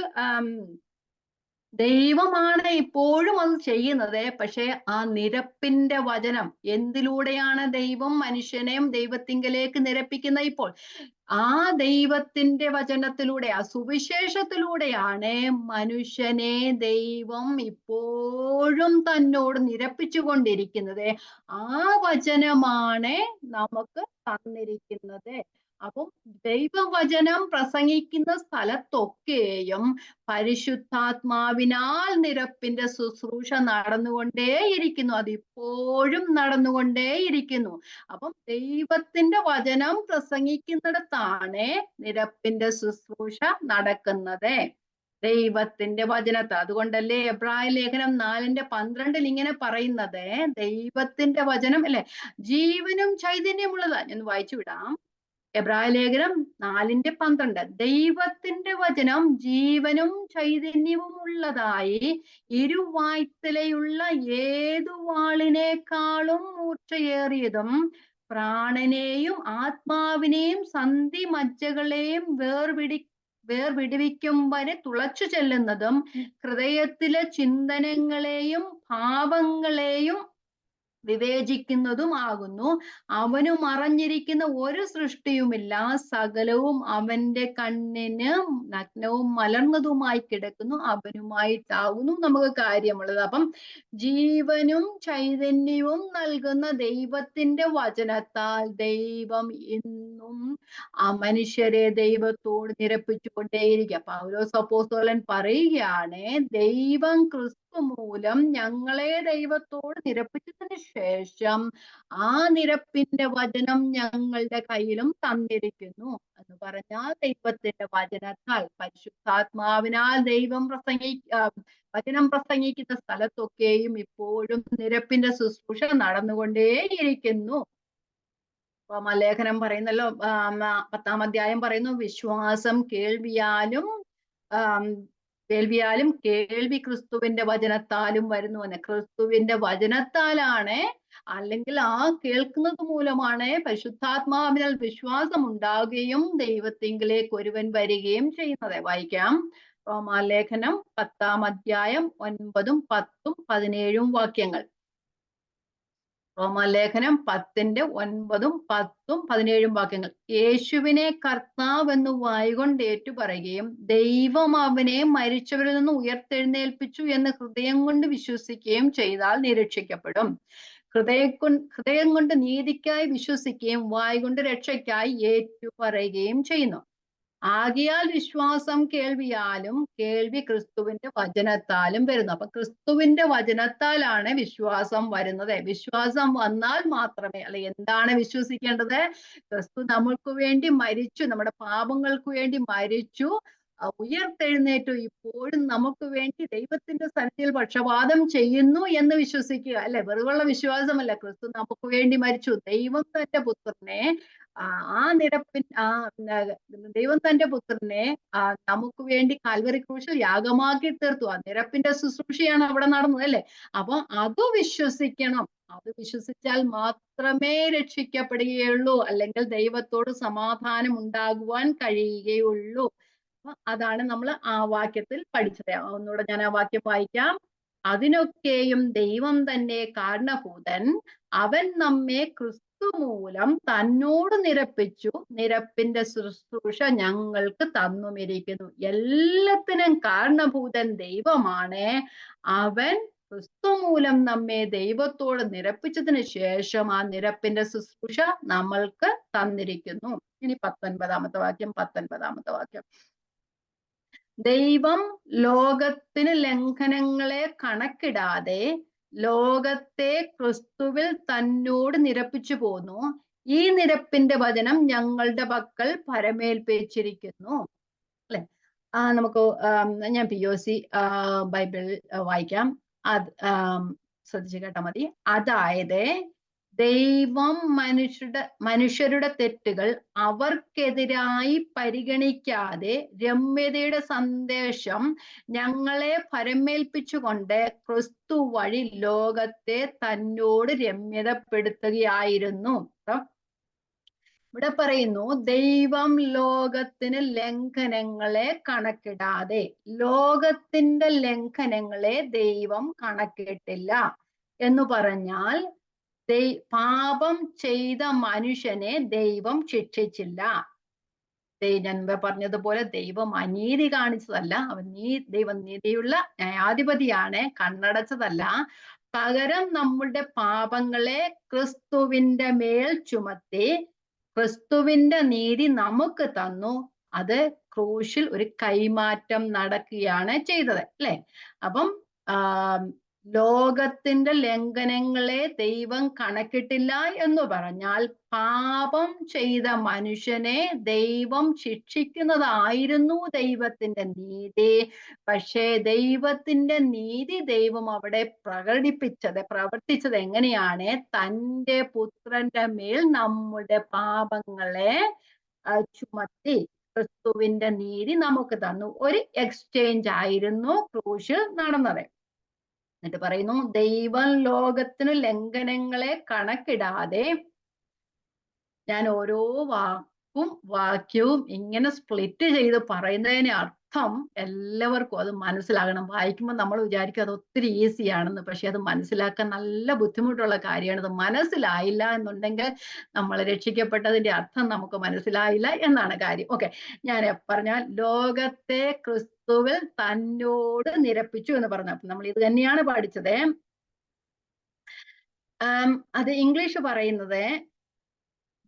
ദൈവമാണ് ഇപ്പോഴും അത് ചെയ്യുന്നത്. പക്ഷെ ആ നിരപ്പിന്റെ വചനം എന്തിലൂടെയാണ് ദൈവം മനുഷ്യനെയും ദൈവത്തിങ്കലേക്ക് നിരപ്പിക്കുന്നത്? ഇപ്പോൾ ആ ദൈവത്തിന്റെ വചനത്തിലൂടെ, ആ സുവിശേഷത്തിലൂടെയാണ് മനുഷ്യനെ ദൈവം ഇപ്പോഴും തന്നോട് നിരപ്പിച്ചു കൊണ്ടിരിക്കുന്നത്. ആ വചനമാണ് നമുക്ക് തന്നിരിക്കുന്നത്. അപ്പം ദൈവവചനം പ്രസംഗിക്കുന്ന സ്ഥലത്തൊക്കെയും പരിശുദ്ധാത്മാവിനാൽ നിരപ്പിന്റെ ശുശ്രൂഷ നടന്നുകൊണ്ടേയിരിക്കുന്നു. അതിപ്പോഴും നടന്നുകൊണ്ടേയിരിക്കുന്നു. അപ്പം ദൈവത്തിന്റെ വചനം പ്രസംഗിക്കുന്നിടത്താണ് നിരപ്പിന്റെ ശുശ്രൂഷ നടക്കുന്നത്, ദൈവത്തിന്റെ വചനത്തെ. അതുകൊണ്ടല്ലേ എബ്രായ ലേഖനം 4:12 ഇങ്ങനെ പറയുന്നത്, ദൈവത്തിന്റെ വചനം, അല്ലെ, ജീവനും ചൈതന്യമുള്ളതാ. ഞാൻ വായിച്ചു വിടാം. എബ്രായ ലേഖനം 4:12 ദൈവത്തിന്റെ വചനം ജീവനും ചൈതന്യവും ഉള്ളതായി ഇരുവായ്ത്തലയുള്ള ഏതു വാളിനേക്കാളും മൂർച്ചയേറിയതും പ്രാണനെയും ആത്മാവിനെയും സന്ധി മജ്ജകളെയും വേർവിടുവിക്കും വരെ തുളച്ചു ചെല്ലുന്നതും ഹൃദയത്തിലെ ചിന്തനങ്ങളെയും ഭാവങ്ങളെയും വിവേചിക്കുന്നതുമാകുന്നു. അവനു മറഞ്ഞിരിക്കുന്ന ഒരു സൃഷ്ടിയുമില്ല, സകലവും അവന്റെ കണ്ണിന് നഗ്നവും മലർന്നതുമായി കിടക്കുന്നു, അവനുമായിട്ടാകുന്നു നമുക്ക് കാര്യമുള്ളത്. അപ്പം ജീവനും ചൈതന്യവും നൽകുന്ന ദൈവത്തിന്റെ വചനത്താൽ ദൈവം ഇന്നും ആ മനുഷ്യരെ ദൈവത്തോട് നിരപ്പിച്ചുകൊണ്ടേയിരിക്കുക. പൗലോസ് അപ്പോസ്തലൻ പറയുകയാണ്, ദൈവം ക്രിസ്തു മൂലം ഞങ്ങളെ ദൈവത്തോട് നിരപ്പിച്ചതിന് ശേഷം ആ നിരപ്പിന്റെ വചനം ഞങ്ങളുടെ കയ്യിലും തന്നിരിക്കുന്നു എന്ന് പറഞ്ഞാൽ, ദൈവത്തിന്റെ വചനത്താൽ പരിശുദ്ധാത്മാവിനാൽ വചനം പ്രസംഗിക്കുന്ന സ്ഥലത്തൊക്കെയും ഇപ്പോഴും നിരപ്പിന്റെ ശുശ്രൂഷ നടന്നുകൊണ്ടേയിരിക്കുന്നു. ലേഖനം പറയുന്നല്ലോ, 10-ാം അധ്യായം പറയുന്നു, വിശ്വാസം കേൾവിയാലും കേൾവി ക്രിസ്തുവിന്റെ വചനത്താലും വരുന്നു എന്ന്. ക്രിസ്തുവിന്റെ വചനത്താലാണ്, അല്ലെങ്കിൽ ആ കേൾക്കുന്നത് മൂലമാണ് പരിശുദ്ധാത്മാവിനാൽ വിശ്വാസം ഉണ്ടാകുകയും ദൈവത്തിങ്കിലേക്ക് ഒരുവൻ വരികയും ചെയ്യുന്നത്. വായിക്കാം, റോമാലേഖനം 10-ാം അധ്യായം 9, 10, 17 വാക്യങ്ങൾ. റോമാലേഖനം 10:9-10-17 വാക്യങ്ങൾ. യേശുവിനെ കർത്താവെന്ന് വായ്കൊണ്ട് ഏറ്റുപറയുകയും ദൈവം അവനെ മരിച്ചവരിൽ നിന്ന് ഉയർത്തെഴുന്നേൽപ്പിച്ചു എന്ന് ഹൃദയം കൊണ്ട് വിശ്വസിക്കുകയും ചെയ്താൽ നിരക്ഷിക്കപ്പെടും. ഹൃദയം കൊണ്ട് നീതിക്കായി വിശ്വസിക്കുകയും വായ്കൊണ്ട് രക്ഷയ്ക്കായി ഏറ്റുപറയുകയും ചെയ്യുന്നു. ആകയാൽ വിശ്വാസം കേൾവിയാലും കേൾവി ക്രിസ്തുവിന്റെ വചനത്താലും വരുന്നു. അപ്പൊ ക്രിസ്തുവിന്റെ വചനത്താലാണ് വിശ്വാസം വരുന്നത്. വിശ്വാസം വന്നാൽ മാത്രമേ, അല്ലെ എന്താണ് വിശ്വസിക്കേണ്ടത്? ക്രിസ്തു നമ്മൾക്ക് വേണ്ടി മരിച്ചു, നമ്മുടെ പാപങ്ങൾക്ക് വേണ്ടി മരിച്ചു, ഉയർത്തെഴുന്നേറ്റു, ഇപ്പോഴും നമുക്ക് വേണ്ടി ദൈവത്തിന്റെ സന്നിധിയിൽ പക്ഷപാതം ചെയ്യുന്നു എന്ന് വിശ്വസിക്കുക. അല്ലെ, വെറുതെ വിശ്വാസമല്ല. ക്രിസ്തു നമുക്ക് വേണ്ടി മരിച്ചു. ദൈവം തന്റെ പുത്രനെ ദൈവം തന്റെ പുത്രനെ നമുക്ക് വേണ്ടി കാൽവറി ക്രൂശിൽ യാഗമാക്കി തീർത്തു. ആ നിരപ്പിന്റെ ശുശ്രൂഷയാണ് അവിടെ നടന്നത്, അല്ലെ. അപ്പൊ അത് വിശ്വസിക്കണം. അത് വിശ്വസിച്ചാൽ മാത്രമേ രക്ഷിക്കപ്പെടുകയുള്ളൂ, അല്ലെങ്കിൽ ദൈവത്തോട് സമാധാനം ഉണ്ടാകുവാൻ കഴിയുകയുള്ളൂ. അതാണ് നമ്മൾ ആ വാക്യത്തിൽ പഠിച്ചത്. ഒന്നുകൂടെ ഞാൻ ആ വാക്യം വായിക്കാം. അതിനൊക്കെയും ദൈവം തന്നെ കാരണഭൂതൻ, അവൻ നമ്മെ ക്രിസ്തു മൂലം തന്നോട് നിരപ്പിച്ചു, നിരപ്പിന്റെ ശുശ്രൂഷ ഞങ്ങൾക്ക് തന്നുമിരിക്കുന്നു. എല്ലാത്തിനും കാരണഭൂതൻ ദൈവമാണ്. അവൻ ക്രിസ്തു മൂലം നമ്മെ ദൈവത്തോട് നിരപ്പിച്ചതിന് ശേഷം ആ നിരപ്പിന്റെ ശുശ്രൂഷ നമ്മൾക്ക് തന്നിരിക്കുന്നു. ഇനി 19-ാമത്തെ വാക്യം. ദൈവം ലോകത്തിന് ലംഘനങ്ങളെ കണക്കിടാതെ ലോകത്തെ ക്രിസ്തുവിൽ തന്നോട് നിരപ്പിച്ചു പോന്നു. ഈ നിരപ്പിന്റെ വചനം ഞങ്ങളുടെ പക്കൽ പരമേൽപ്പിച്ചിരിക്കുന്നു. അല്ലെ, നമുക്ക് ഞാൻ POC ബൈബിൾ വായിക്കാം. അത് ശ്രദ്ധിച്ചു കേട്ടാ മതി. അതായത് ദൈവം മനുഷ്യരുടെ തെറ്റുകൾ അവർക്കെതിരായി പരിഗണിക്കാതെ രമ്യതയുടെ സന്ദേശം ഞങ്ങളെ പരമേൽപ്പിച്ചുകൊണ്ട് ക്രിസ്തു വഴി ലോകത്തെ തന്നോട് രമ്യതപ്പെടുത്തുകയായിരുന്നു. ഇവിടെ പറയുന്നു, ദൈവം ലോകത്തിന് ലംഘനങ്ങളെ കണക്കിടാതെ. ലോകത്തിന്റെ ലംഘനങ്ങളെ ദൈവം കണക്കിട്ടില്ല എന്ന് പറഞ്ഞാൽ പാപം ചെയ്ത മനുഷ്യനെ ദൈവം ശിക്ഷിച്ചില്ല. ഞാൻ പറഞ്ഞതുപോലെ ദൈവം അനീതി കാണിച്ചതല്ല. ദൈവം നീതിയുള്ള ന്യായാധിപതിയാണ്, കണ്ണടച്ചതല്ല. പകരം നമ്മളുടെ പാപങ്ങളെ ക്രിസ്തുവിന്റെ മേൽ ചുമത്തി ക്രിസ്തുവിന്റെ നീതി നമുക്ക് തന്നു. അത് ക്രൂശിൽ ഒരു കൈമാറ്റം നടക്കുകയാണ് ചെയ്തത്, അല്ലെ. അപ്പം ലോകത്തിന്റെ ലംഘനങ്ങളെ ദൈവം കണക്കിട്ടില്ല എന്ന് പറഞ്ഞാൽ പാപം ചെയ്ത മനുഷ്യനെ ദൈവം ശിക്ഷിക്കുന്നതായിരുന്നു ദൈവത്തിന്റെ നീതി. പക്ഷേ ദൈവത്തിന്റെ നീതി ദൈവം അവിടെ പ്രവർത്തിച്ചത് എങ്ങനെയാണ്? തൻ്റെ പുത്രന്റെ മേൽ നമ്മുടെ പാപങ്ങളെ ചുമത്തി ക്രിസ്തുവിന്റെ നീതി നമുക്ക് തന്നു. ഒരു എക്സ്ചേഞ്ച് ആയിരുന്നു ക്രൂശിൽ നടന്നത്. എന്നിട്ട് പറയുന്നു, ദൈവം ലോകത്തിനു ലംഘനങ്ങളെ കണക്കിടാതെ. ഞാൻ ഓരോ വാക്യവും ഇങ്ങനെ സ്പ്ലിറ്റ് ചെയ്ത് പറയുന്നതിന് അർത്ഥം എല്ലാവർക്കും അത് മനസ്സിലാകണം. വായിക്കുമ്പോൾ നമ്മൾ വിചാരിക്കും അത് ഒത്തിരി ഈസിയാണെന്ന്. പക്ഷെ അത് മനസ്സിലാക്കാൻ നല്ല ബുദ്ധിമുട്ടുള്ള കാര്യമാണ്. അത് മനസ്സിലായില്ല എന്നുണ്ടെങ്കിൽ നമ്മൾ രക്ഷിക്കപ്പെട്ടതിന്റെ അർത്ഥം നമുക്ക് മനസ്സിലായില്ല എന്നാണ് കാര്യം. ഓക്കെ, ഞാൻ പറഞ്ഞാൽ ലോകത്തെ ക്രിസ്തുവിൽ തന്നോട് നിരപ്പിച്ചു എന്ന് പറഞ്ഞു. അപ്പൊ നമ്മൾ ഇത് തന്നെയാണ് പഠിച്ചത്. അത് ഇംഗ്ലീഷ് പറയുന്നത്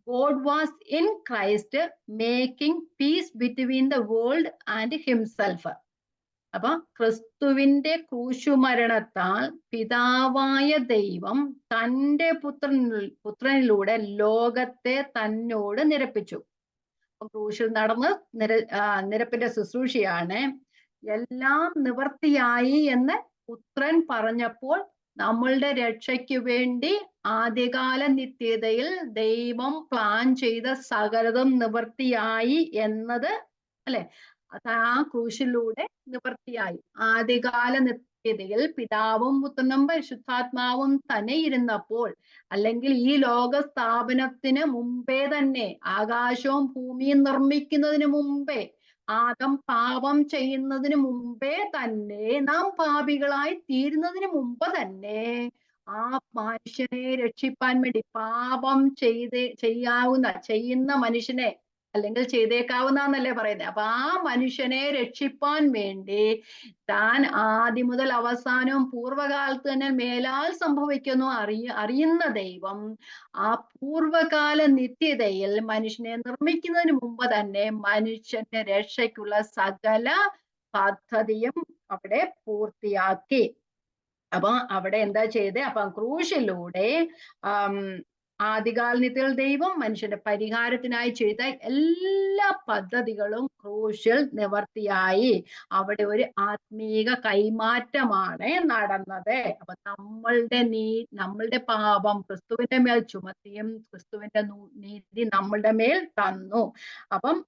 God was in Christ making peace between the world and himself. അപ്പൊ ക്രിസ്തുവിന്റെ ക്രൂശുമരണത്താൽ പിതാവായ ദൈവം തൻ്റെ പുത്രനിലൂടെ ലോകത്തെ തന്നോട് നിരപ്പിച്ചു. ക്രൂശിൽ നടന്ന് നിരപ്പിന്റെ ശുശ്രൂഷയാണ്. എല്ലാം നിവർത്തിയായി എന്ന് പുത്രൻ പറഞ്ഞപ്പോൾ നമ്മളുടെ രക്ഷയ്ക്ക് വേണ്ടി ആദ്യകാല നിത്യതയിൽ ദൈവം പ്ലാൻ ചെയ്ത സകലതും നിവർത്തിയായി എന്നത്, അല്ലെ, ആ ക്രൂശിലൂടെ നിവർത്തിയായി. ആദ്യകാല നിത്യതയിൽ പിതാവും പുത്രനും പരിശുദ്ധാത്മാവും തന്നെ ഇരുന്നപ്പോൾ, അല്ലെങ്കിൽ ഈ ലോക സ്ഥാപനത്തിന് മുമ്പേ തന്നെ, ആകാശവും ഭൂമിയും നിർമ്മിക്കുന്നതിന് മുമ്പേ, ആദം പാപം ചെയ്യുന്നതിന് മുമ്പേ തന്നെ, നാം പാപികളായി തീരുന്നതിന് മുമ്പ് തന്നെ ആ മനുഷ്യനെ രക്ഷിപ്പാൻ വേണ്ടി പാപം ചെയ്യുന്ന മനുഷ്യനെ, അല്ലെങ്കിൽ ചെയ്തേക്കാവുന്നല്ലേ പറയുന്നത്. അപ്പൊ ആ മനുഷ്യനെ രക്ഷിപ്പാൻ വേണ്ടി താൻ ആദ്യം മുതൽ അവസാനവും പൂർവ്വകാലത്ത് തന്നെ മേലാൽ സംഭവിക്കുന്നു അറിയുന്ന ദൈവം ആ പൂർവ്വകാല നിത്യതയിൽ മനുഷ്യനെ നിർമ്മിക്കുന്നതിന് മുമ്പ് തന്നെ മനുഷ്യന്റെ രക്ഷയ്ക്കുള്ള സകല പദ്ധതിയും അവിടെ പൂർത്തിയാക്കി. അപ്പൊ അവിടെ എന്താ ചെയ്തേ? അപ്പൊ ക്രൂശിലൂടെ ആദ്യകാല നിത്യതയിൽ ദൈവം മനുഷ്യന്റെ പരിഹാരത്തിനായി ചെയ്ത എല്ലാ പദ്ധതികളും ക്രൂശിൽ നിവർത്തിയായി. അവിടെ ഒരു ആത്മീക കൈമാറ്റമാണ് നടന്നത്. അപ്പൊ നമ്മളുടെ പാപം ക്രിസ്തുവിന്റെ മേൽ ചുമത്തിയും ക്രിസ്തുവിന്റെ നീതി നമ്മളുടെ മേൽ തന്നു. അപ്പം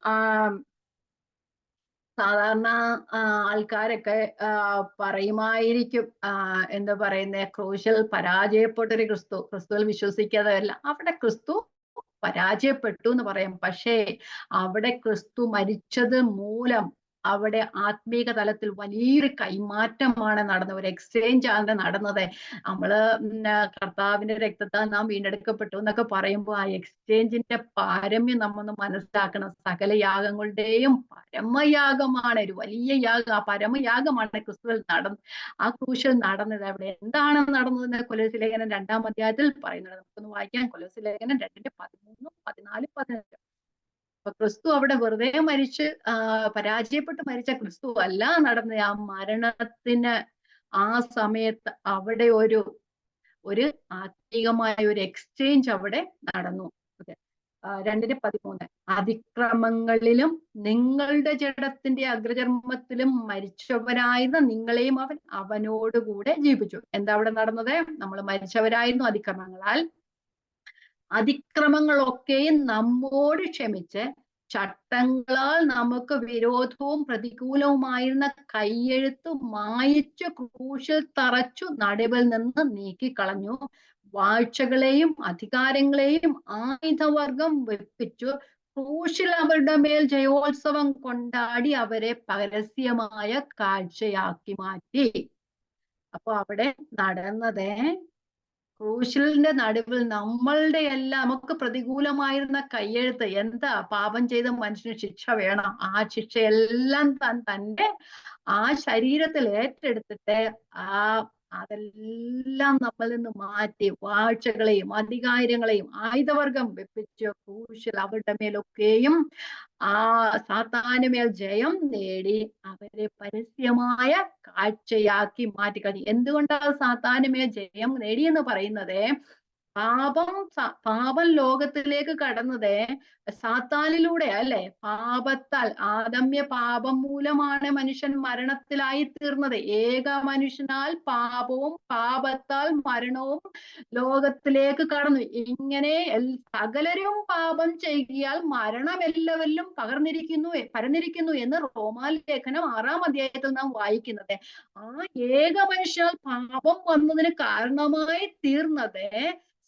സാധാരണ ആൾക്കാരൊക്കെ പറയുമായിരിക്കും, എന്താ പറയുന്നേ, ക്രൂശിൽ പരാജയപ്പെട്ടൊരു ക്രിസ്തുവിൽ വിശ്വസിക്കാതെയല്ല. അവിടെ ക്രിസ്തു പരാജയപ്പെട്ടു എന്ന് പറയും. പക്ഷേ അവിടെ ക്രിസ്തു മരിച്ചത് മൂലം അവിടെ ആത്മീക തലത്തിൽ വലിയൊരു കൈമാറ്റമാണ് നടന്നത്, ഒരു എക്സ്ചേഞ്ച് ആണ് നടന്നത്. നമ്മള് കർത്താവിന്റെ രക്തത്താൽ നാം വീണ്ടെടുക്കപ്പെട്ടു എന്നൊക്കെ പറയുമ്പോൾ ആ എക്സ്ചേഞ്ചിന്റെ പാരമ്യം നമ്മൊന്ന് മനസ്സിലാക്കണം. സകല യാഗങ്ങളുടെയും പരമയാഗമാണ്, ഒരു വലിയ യാഗം. ആ പരമയാഗമാണ് ക്രിസ്തുവിൽ ആ ക്രൂശിൽ നടന്നത്. അവിടെ എന്താണ് നടന്നതെന്ന് കൊലോസ്യ ലേഖനം 2-ാം അധ്യായത്തിൽ പറയുന്നത്. നമുക്കൊന്ന് വായിക്കാം. കൊലോസ്യ ലേഖനം 2:13, 14, 15. അപ്പൊ ക്രിസ്തു അവിടെ വെറുതെ പരാജയപ്പെട്ട് മരിച്ച ക്രിസ്തു അല്ല നടന്നത്. ആ മരണത്തിന് ആ സമയത്ത് അവിടെ ഒരു ആത്മീകമായ ഒരു എക്സ്ചേഞ്ച് അവിടെ നടന്നു. 2:13, അതിക്രമങ്ങളിലും നിങ്ങളുടെ ജഡത്തിന്റെ അഗ്രചർമ്മത്തിലും മരിച്ചവരായിരുന്ന നിങ്ങളെയും അവനോടുകൂടെ ജീവിപ്പിച്ചു. എന്താ അവിടെ നടന്നത്? നമ്മൾ മരിച്ചവരായിരുന്നു അതിക്രമങ്ങളാൽ. അതിക്രമങ്ങളൊക്കെയും നമ്മോട് ക്ഷമിച്ച് ചട്ടങ്ങളാൽ നമുക്ക് വിരോധവും പ്രതികൂലവുമായിരുന്ന കയ്യെഴുത്ത് മായിച്ചു ക്രൂശിൽ തറച്ചു നടുവിൽ നിന്ന് നീക്കിക്കളഞ്ഞു. വാഴ്ചകളെയും അധികാരങ്ങളെയും ആയുധവർഗം വെപ്പിച്ചു ക്രൂശിൽ അവരുടെ മേൽ ജയോത്സവം കൊണ്ടാടി അവരെ പരസ്യമായ കാഴ്ചയാക്കി മാറ്റി. അപ്പൊ അവിടെ നടന്നത്, ക്രൂശിലിന്റെ നടുവിൽ നമ്മളുടെ എല്ലാം നമുക്ക് പ്രതികൂലമായിരുന്ന കയ്യെഴുത്ത്, എന്താ? പാപം ചെയ്ത മനുഷ്യന് ശിക്ഷ വേണം. ആ ശിക്ഷയെല്ലാം തന്റെ ആ ശരീരത്തിൽ ഏറ്റെടുത്തിട്ട് അതെല്ലാം നമ്മളിൽ നിന്ന് മാറ്റി വാഴ്ചകളെയും അധികാരങ്ങളെയും ആയുധവർഗം വെപ്പിച്ച് ക്രൂശിൽ അവരുടെ മേലൊക്കെയും സാത്താനുമേൽ ജയം നേടി അവരെ പരസ്യമായ കാഴ്ചയാക്കി മാറ്റിക്കളഞ്ഞു. എന്തുകൊണ്ടാണ് സാത്താനുമേൽ ജയം നേടിയെന്ന് പറയുന്നത്? പാപം ലോകത്തിലേക്ക് കടന്നത് സാത്താനിലൂടെ അല്ലെ? പാപത്താൽ, ആദമ്യ പാപം മൂലമാണ് മനുഷ്യൻ മരണത്തിലായി തീർന്നത്. ഏക മനുഷ്യനാൽ പാപവും പാപത്താൽ മരണവും ലോകത്തിലേക്ക് കടന്നു. ഇങ്ങനെ സകലരും പാപം ചെയ്യാൽ മരണം എല്ലാവരിലും പരന്നിരിക്കുന്നു എന്ന് റോമാലേഖനം 6-ാം അധ്യായത്തിൽ നാം വായിക്കുന്നത്. ആ ഏക മനുഷ്യനാൽ പാപം വന്നതിന് കാരണമായി തീർന്നത്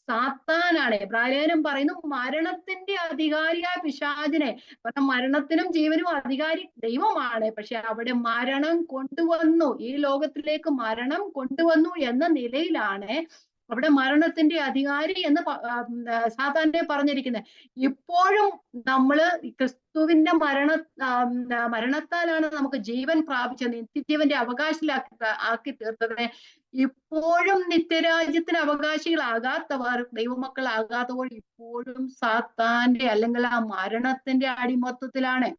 സാത്താനാണ്. എബ്രായലേഖനം പറയുന്നു മരണത്തിന്റെ അധികാരിയായ പിശാചിനെ. കാരണം മരണത്തിനും ജീവനും അധികാരി ദൈവമാണ്. പക്ഷെ അവിടെ മരണം കൊണ്ടുവന്നു, ഈ ലോകത്തിലേക്ക് മരണം കൊണ്ടുവന്നു എന്ന നിലയിലാണ് അവിടെ മരണത്തിന്റെ അധികാരി എന്ന് സാത്താനെ പറഞ്ഞിരിക്കുന്നത്. ഇപ്പോഴും നമ്മള് ക്രിസ്തുവിന്റെ മരണത്താലാണ് നമുക്ക് ജീവൻ പ്രാപിച്ചത്, നിത്യജീവന്റെ ആക്കി തീർത്തത്. ഇപ്പോഴും നിത്യരാജ്യത്തിന് അവകാശികളാകാത്തവർ, ദൈവമക്കളാകാത്തവർ ഇപ്പോഴും സാത്താന്റെ അല്ലെങ്കിൽ ആ മരണത്തിന്റെ അടിമത്തത്തിലാണ്.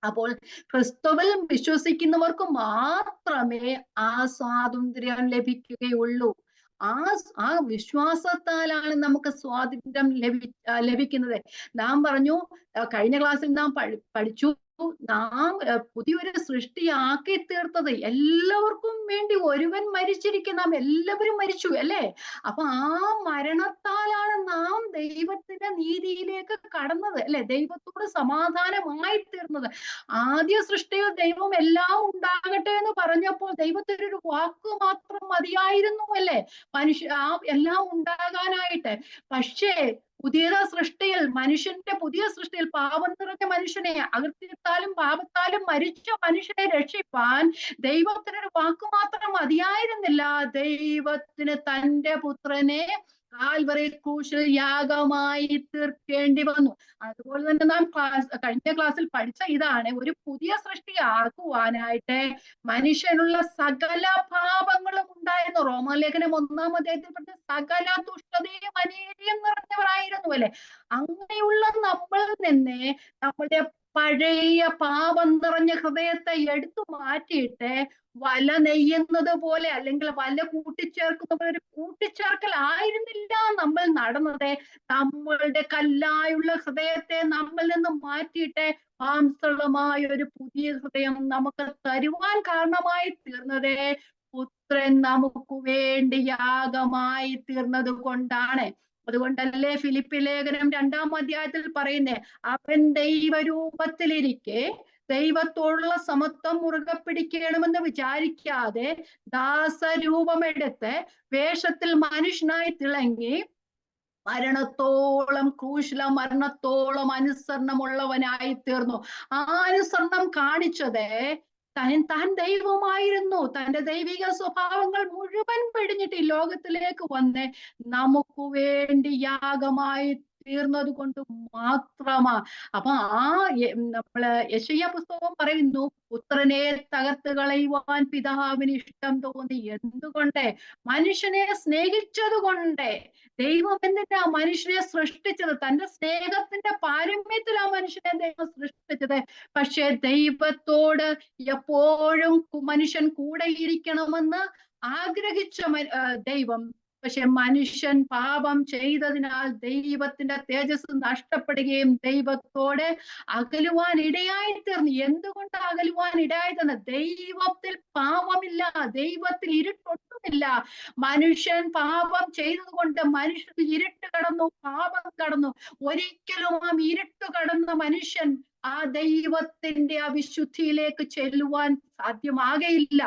അപ്പോൾ ക്രിസ്തുവിൽ വിശ്വസിക്കുന്നവർക്ക് മാത്രമേ ആ സ്വാതന്ത്ര്യം ലഭിക്കുകയുള്ളൂ. ആ വിശ്വാസത്താലാണ് നമുക്ക് സ്വാതന്ത്ര്യം ലഭിക്കുന്നത്. നാം പറഞ്ഞു, കഴിഞ്ഞ ക്ലാസ്സിൽ നാം പഠിച്ചു, നാം പുതിയൊരു സൃഷ്ടിയാക്കി തീർത്തത് എല്ലാവർക്കും വേണ്ടി ഒരുവൻ മരിച്ചിരിക്കും. നാം എല്ലാവരും മരിച്ചു അല്ലേ? അപ്പൊ ആ മരണത്താലാണ് നാം ദൈവത്തിന്റെ നീതിയിലേക്ക് കടന്നത് അല്ലെ? ദൈവത്തോട് സമാധാനമായി തീർന്നത്. ആദ്യ സൃഷ്ടിയിൽ ദൈവം എല്ലാം ഉണ്ടാകട്ടെ എന്ന് പറഞ്ഞപ്പോൾ ദൈവത്തിന് ഒരു വാക്ക് മാത്രം മതിയായിരുന്നു അല്ലേ എല്ലാം ഉണ്ടാകാനായിട്ട്. പക്ഷേ പുതിയ സൃഷ്ടിയിൽ, മനുഷ്യന്റെ പുതിയ സൃഷ്ടിയിൽ, പാപം നിറഞ്ഞ മനുഷ്യനെ, അകൃത്യത്താലും പാപത്താലും മരിച്ച മനുഷ്യനെ രക്ഷിപ്പാൻ ദൈവത്തിനൊരു വാക്ക് മാത്രം മതിയായിരുന്നില്ല. ദൈവത്തിന് തന്റെ പുത്രനെ കാൽവറി ക്രൂശിൽ യാഗമായി തീർക്കേണ്ടി വന്നു. അതുപോലെ തന്നെ നാം കഴിഞ്ഞ ക്ലാസ്സിൽ പഠിച്ച ഇതാണ്, ഒരു പുതിയ സൃഷ്ടി ആക്കുവാനായിട്ട് മനുഷ്യനുള്ള സകല പാപങ്ങളും ഉണ്ടായിരുന്നു. റോമാലേഖനം 1-ാം അധ്യായത്തിൽ പറഞ്ഞ സകല ദുഷ്ടതയും അനീതിയും നിറഞ്ഞവരായിരുന്നു അല്ലെ. അങ്ങനെയുള്ള നമ്മളിൽ നിന്ന് നമ്മുടെ പഴയ പാപം നിറഞ്ഞ ഹൃദയത്തെ എടുത്തു മാറ്റിയിട്ട് വല നെയ്യുന്നത് പോലെ, അല്ലെങ്കിൽ വല കൂട്ടിച്ചേർക്കുന്ന പോലെ ഒരു കൂട്ടിച്ചേർക്കൽ ആയിരുന്നില്ല നമ്മൾ നടന്നത്. നമ്മളുടെ കല്ലായുള്ള ഹൃദയത്തെ നമ്മളിൽ നിന്ന് മാറ്റിയിട്ട് മാംസളമായ ഒരു പുതിയ ഹൃദയം നമുക്ക് തരുവാൻ കാരണമായി തീർന്നത് പുത്രൻ നമുക്ക് വേണ്ടി യാഗമായി തീർന്നത് കൊണ്ടാണ്. അതുകൊണ്ടല്ലേ ഫിലിപ്പി ലേഖനം 2-ാം അധ്യായത്തിൽ പറയുന്നേ, അവൻ ദൈവരൂപത്തിലിരിക്കെ ദൈവത്തോടുള്ള സമത്വം മുറുകെ പിടിക്കണമെന്ന് വിചാരിക്കാതെ ദാസരൂപമെടുത്ത് വേഷത്തിൽ മനുഷ്യനായി തിളങ്ങി മരണത്തോളം, ക്രൂശില മരണത്തോളം അനുസരണമുള്ളവനായി തീർന്നു. ആ അനുസരണം കാണിച്ചത് താൻ ദൈവമായിരുന്നു. തന്റെ ദൈവിക സ്വഭാവങ്ങൾ മുഴുവൻ പിടിഞ്ഞിട്ട് ഈ ലോകത്തിലേക്ക് വന്ന് നമുക്ക് വേണ്ടി യാഗമായി തീർന്നത് കൊണ്ട് മാത്രമാ. അപ്പൊ നമ്മള് യെശയ്യാ പുസ്തകം പറയുന്നു, പുത്രനെ തകർത്ത് കളയുവാൻ പിതാവിന് ഇഷ്ടം തോന്നി. എന്തുകൊണ്ട്? മനുഷ്യനെ സ്നേഹിച്ചത് കൊണ്ട്. ദൈവം എന്തിനാ മനുഷ്യനെ സൃഷ്ടിച്ചത്? തന്റെ സ്നേഹത്തിന്റെ പാരമ്യത്തിൽ ആ മനുഷ്യനെ ദൈവം സൃഷ്ടിച്ചത്. പക്ഷെ ദൈവത്തോട് എപ്പോഴും മനുഷ്യൻ കൂടെ ഇരിക്കണമെന്ന് ആഗ്രഹിച്ച ദൈവം, പക്ഷെ മനുഷ്യൻ പാപം ചെയ്തതിനാൽ ദൈവത്തിന്റെ തേജസ് നഷ്ടപ്പെടുകയും ദൈവത്തോട് അകലുവാൻ ഇടയായി തീർന്നു. എന്തുകൊണ്ട് അകലുവാൻ ഇടയായി തീർന്നു? ദൈവത്തിൽ പാപമില്ല, ദൈവത്തിൽ ഇരുട്ടൊട്ടുമില്ല. മനുഷ്യൻ പാപം ചെയ്തത് കൊണ്ട് മനുഷ്യൻ ഇരുട്ട് കടന്നു, പാപം കടന്നു. ഒരിക്കലും ആ ഇരുട്ട് കടന്ന മനുഷ്യൻ ആ ദൈവത്തിന്റെ ആ വിശുദ്ധിയിലേക്ക് ചെല്ലുവാൻ സാധ്യമാകയില്ല.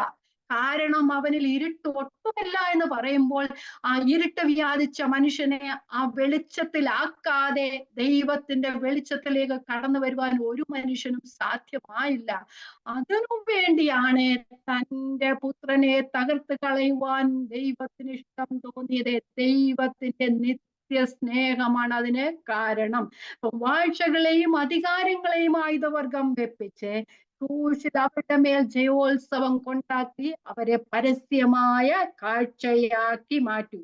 കാരണം അവനിൽ ഇരുട്ട് ഒട്ടുമില്ല എന്ന് പറയുമ്പോൾ ആ ഇരുട്ട് വ്യാപിച്ച മനുഷ്യനെ ആ വെളിച്ചത്തിലാക്കാതെ ദൈവത്തിന്റെ വെളിച്ചത്തിലേക്ക് കടന്നു വരുവാൻ ഒരു മനുഷ്യനും സാധ്യമായില്ല. അതിനു വേണ്ടിയാണ് തന്റെ പുത്രനെ തകർത്ത് കളയുവാൻ ദൈവത്തിന് ഇഷ്ടം തോന്നിയത്. ദൈവത്തിന്റെ സ്നേഹമാണ് അതിന് കാരണം. വാഴ്ചകളെയും അധികാരങ്ങളെയും ആയുധവർഗം വെപ്പിച്ച് ക്രൂശിൽ അവരുടെ മേൽ ജയോത്സവം കൊണ്ടാക്കി അവരെ പരസ്യമായ കാഴ്ചയാക്കി മാറ്റി.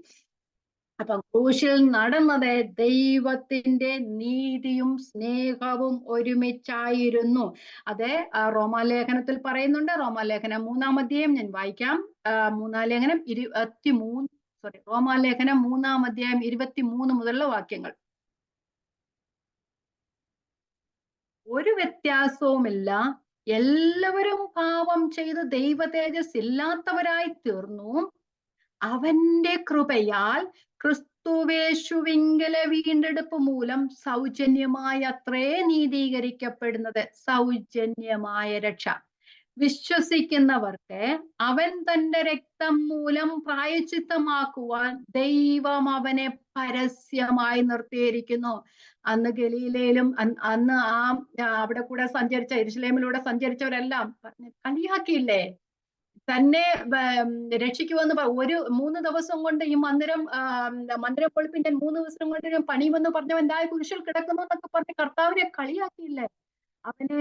അപ്പൊ ക്രൂശിൽ നടന്നത് ദൈവത്തിന്റെ നീതിയും സ്നേഹവും ഒരുമിച്ചായിരുന്നു. അത് റോമാലേഖനത്തിൽ പറയുന്നുണ്ട്. റോമാലേഖനം 3-ാം അധ്യായം ഞാൻ വായിക്കാം. റോമാലേഖനം 3-ാം അധ്യായം 23 മുതലുള്ള വാക്യങ്ങൾ. ഒരു വ്യത്യാസവുമില്ല, എല്ലാവരും പാപം ചെയ്ത് ദൈവ തേജസ് ഇല്ലാത്തവരായി തീർന്നു. അവന്റെ കൃപയാൽ ക്രിസ്തുവേശുവിങ്കലെ വീണ്ടെടുപ്പ് മൂലം സൗജന്യമായ അത്രേ നീതീകരിക്കപ്പെടുന്നത്. സൗജന്യമായ രക്ഷ വിശ്വസിക്കുന്നവർക്ക് അവൻ തന്റെ രക്തം മൂലം പ്രായശ്ചിത്തമാക്കുവാൻ ദൈവം അവനെ പരസ്യമായി നിർത്തിയിരിക്കുന്നു. അന്ന് ഗലീലയിലും അന്ന് അവിടെ കൂടെ സഞ്ചരിച്ച, യെരുശലേമിലൂടെ സഞ്ചരിച്ചവരെല്ലാം കളിയാക്കിയില്ലേ? തന്നെ രക്ഷിക്കുമെന്ന് 3 ദിവസം കൊണ്ട് ഈ മന്ദിരം പൊളിപ്പിന്റെ 3 ദിവസം കൊണ്ട് പണിയുമെന്ന് പറഞ്ഞവൻ എന്തായ കുരിശിൽ കിടക്കുന്നു എന്നൊക്കെ പറഞ്ഞ് കർത്താവിനെ കളിയാക്കിയില്ലേ? അവനെ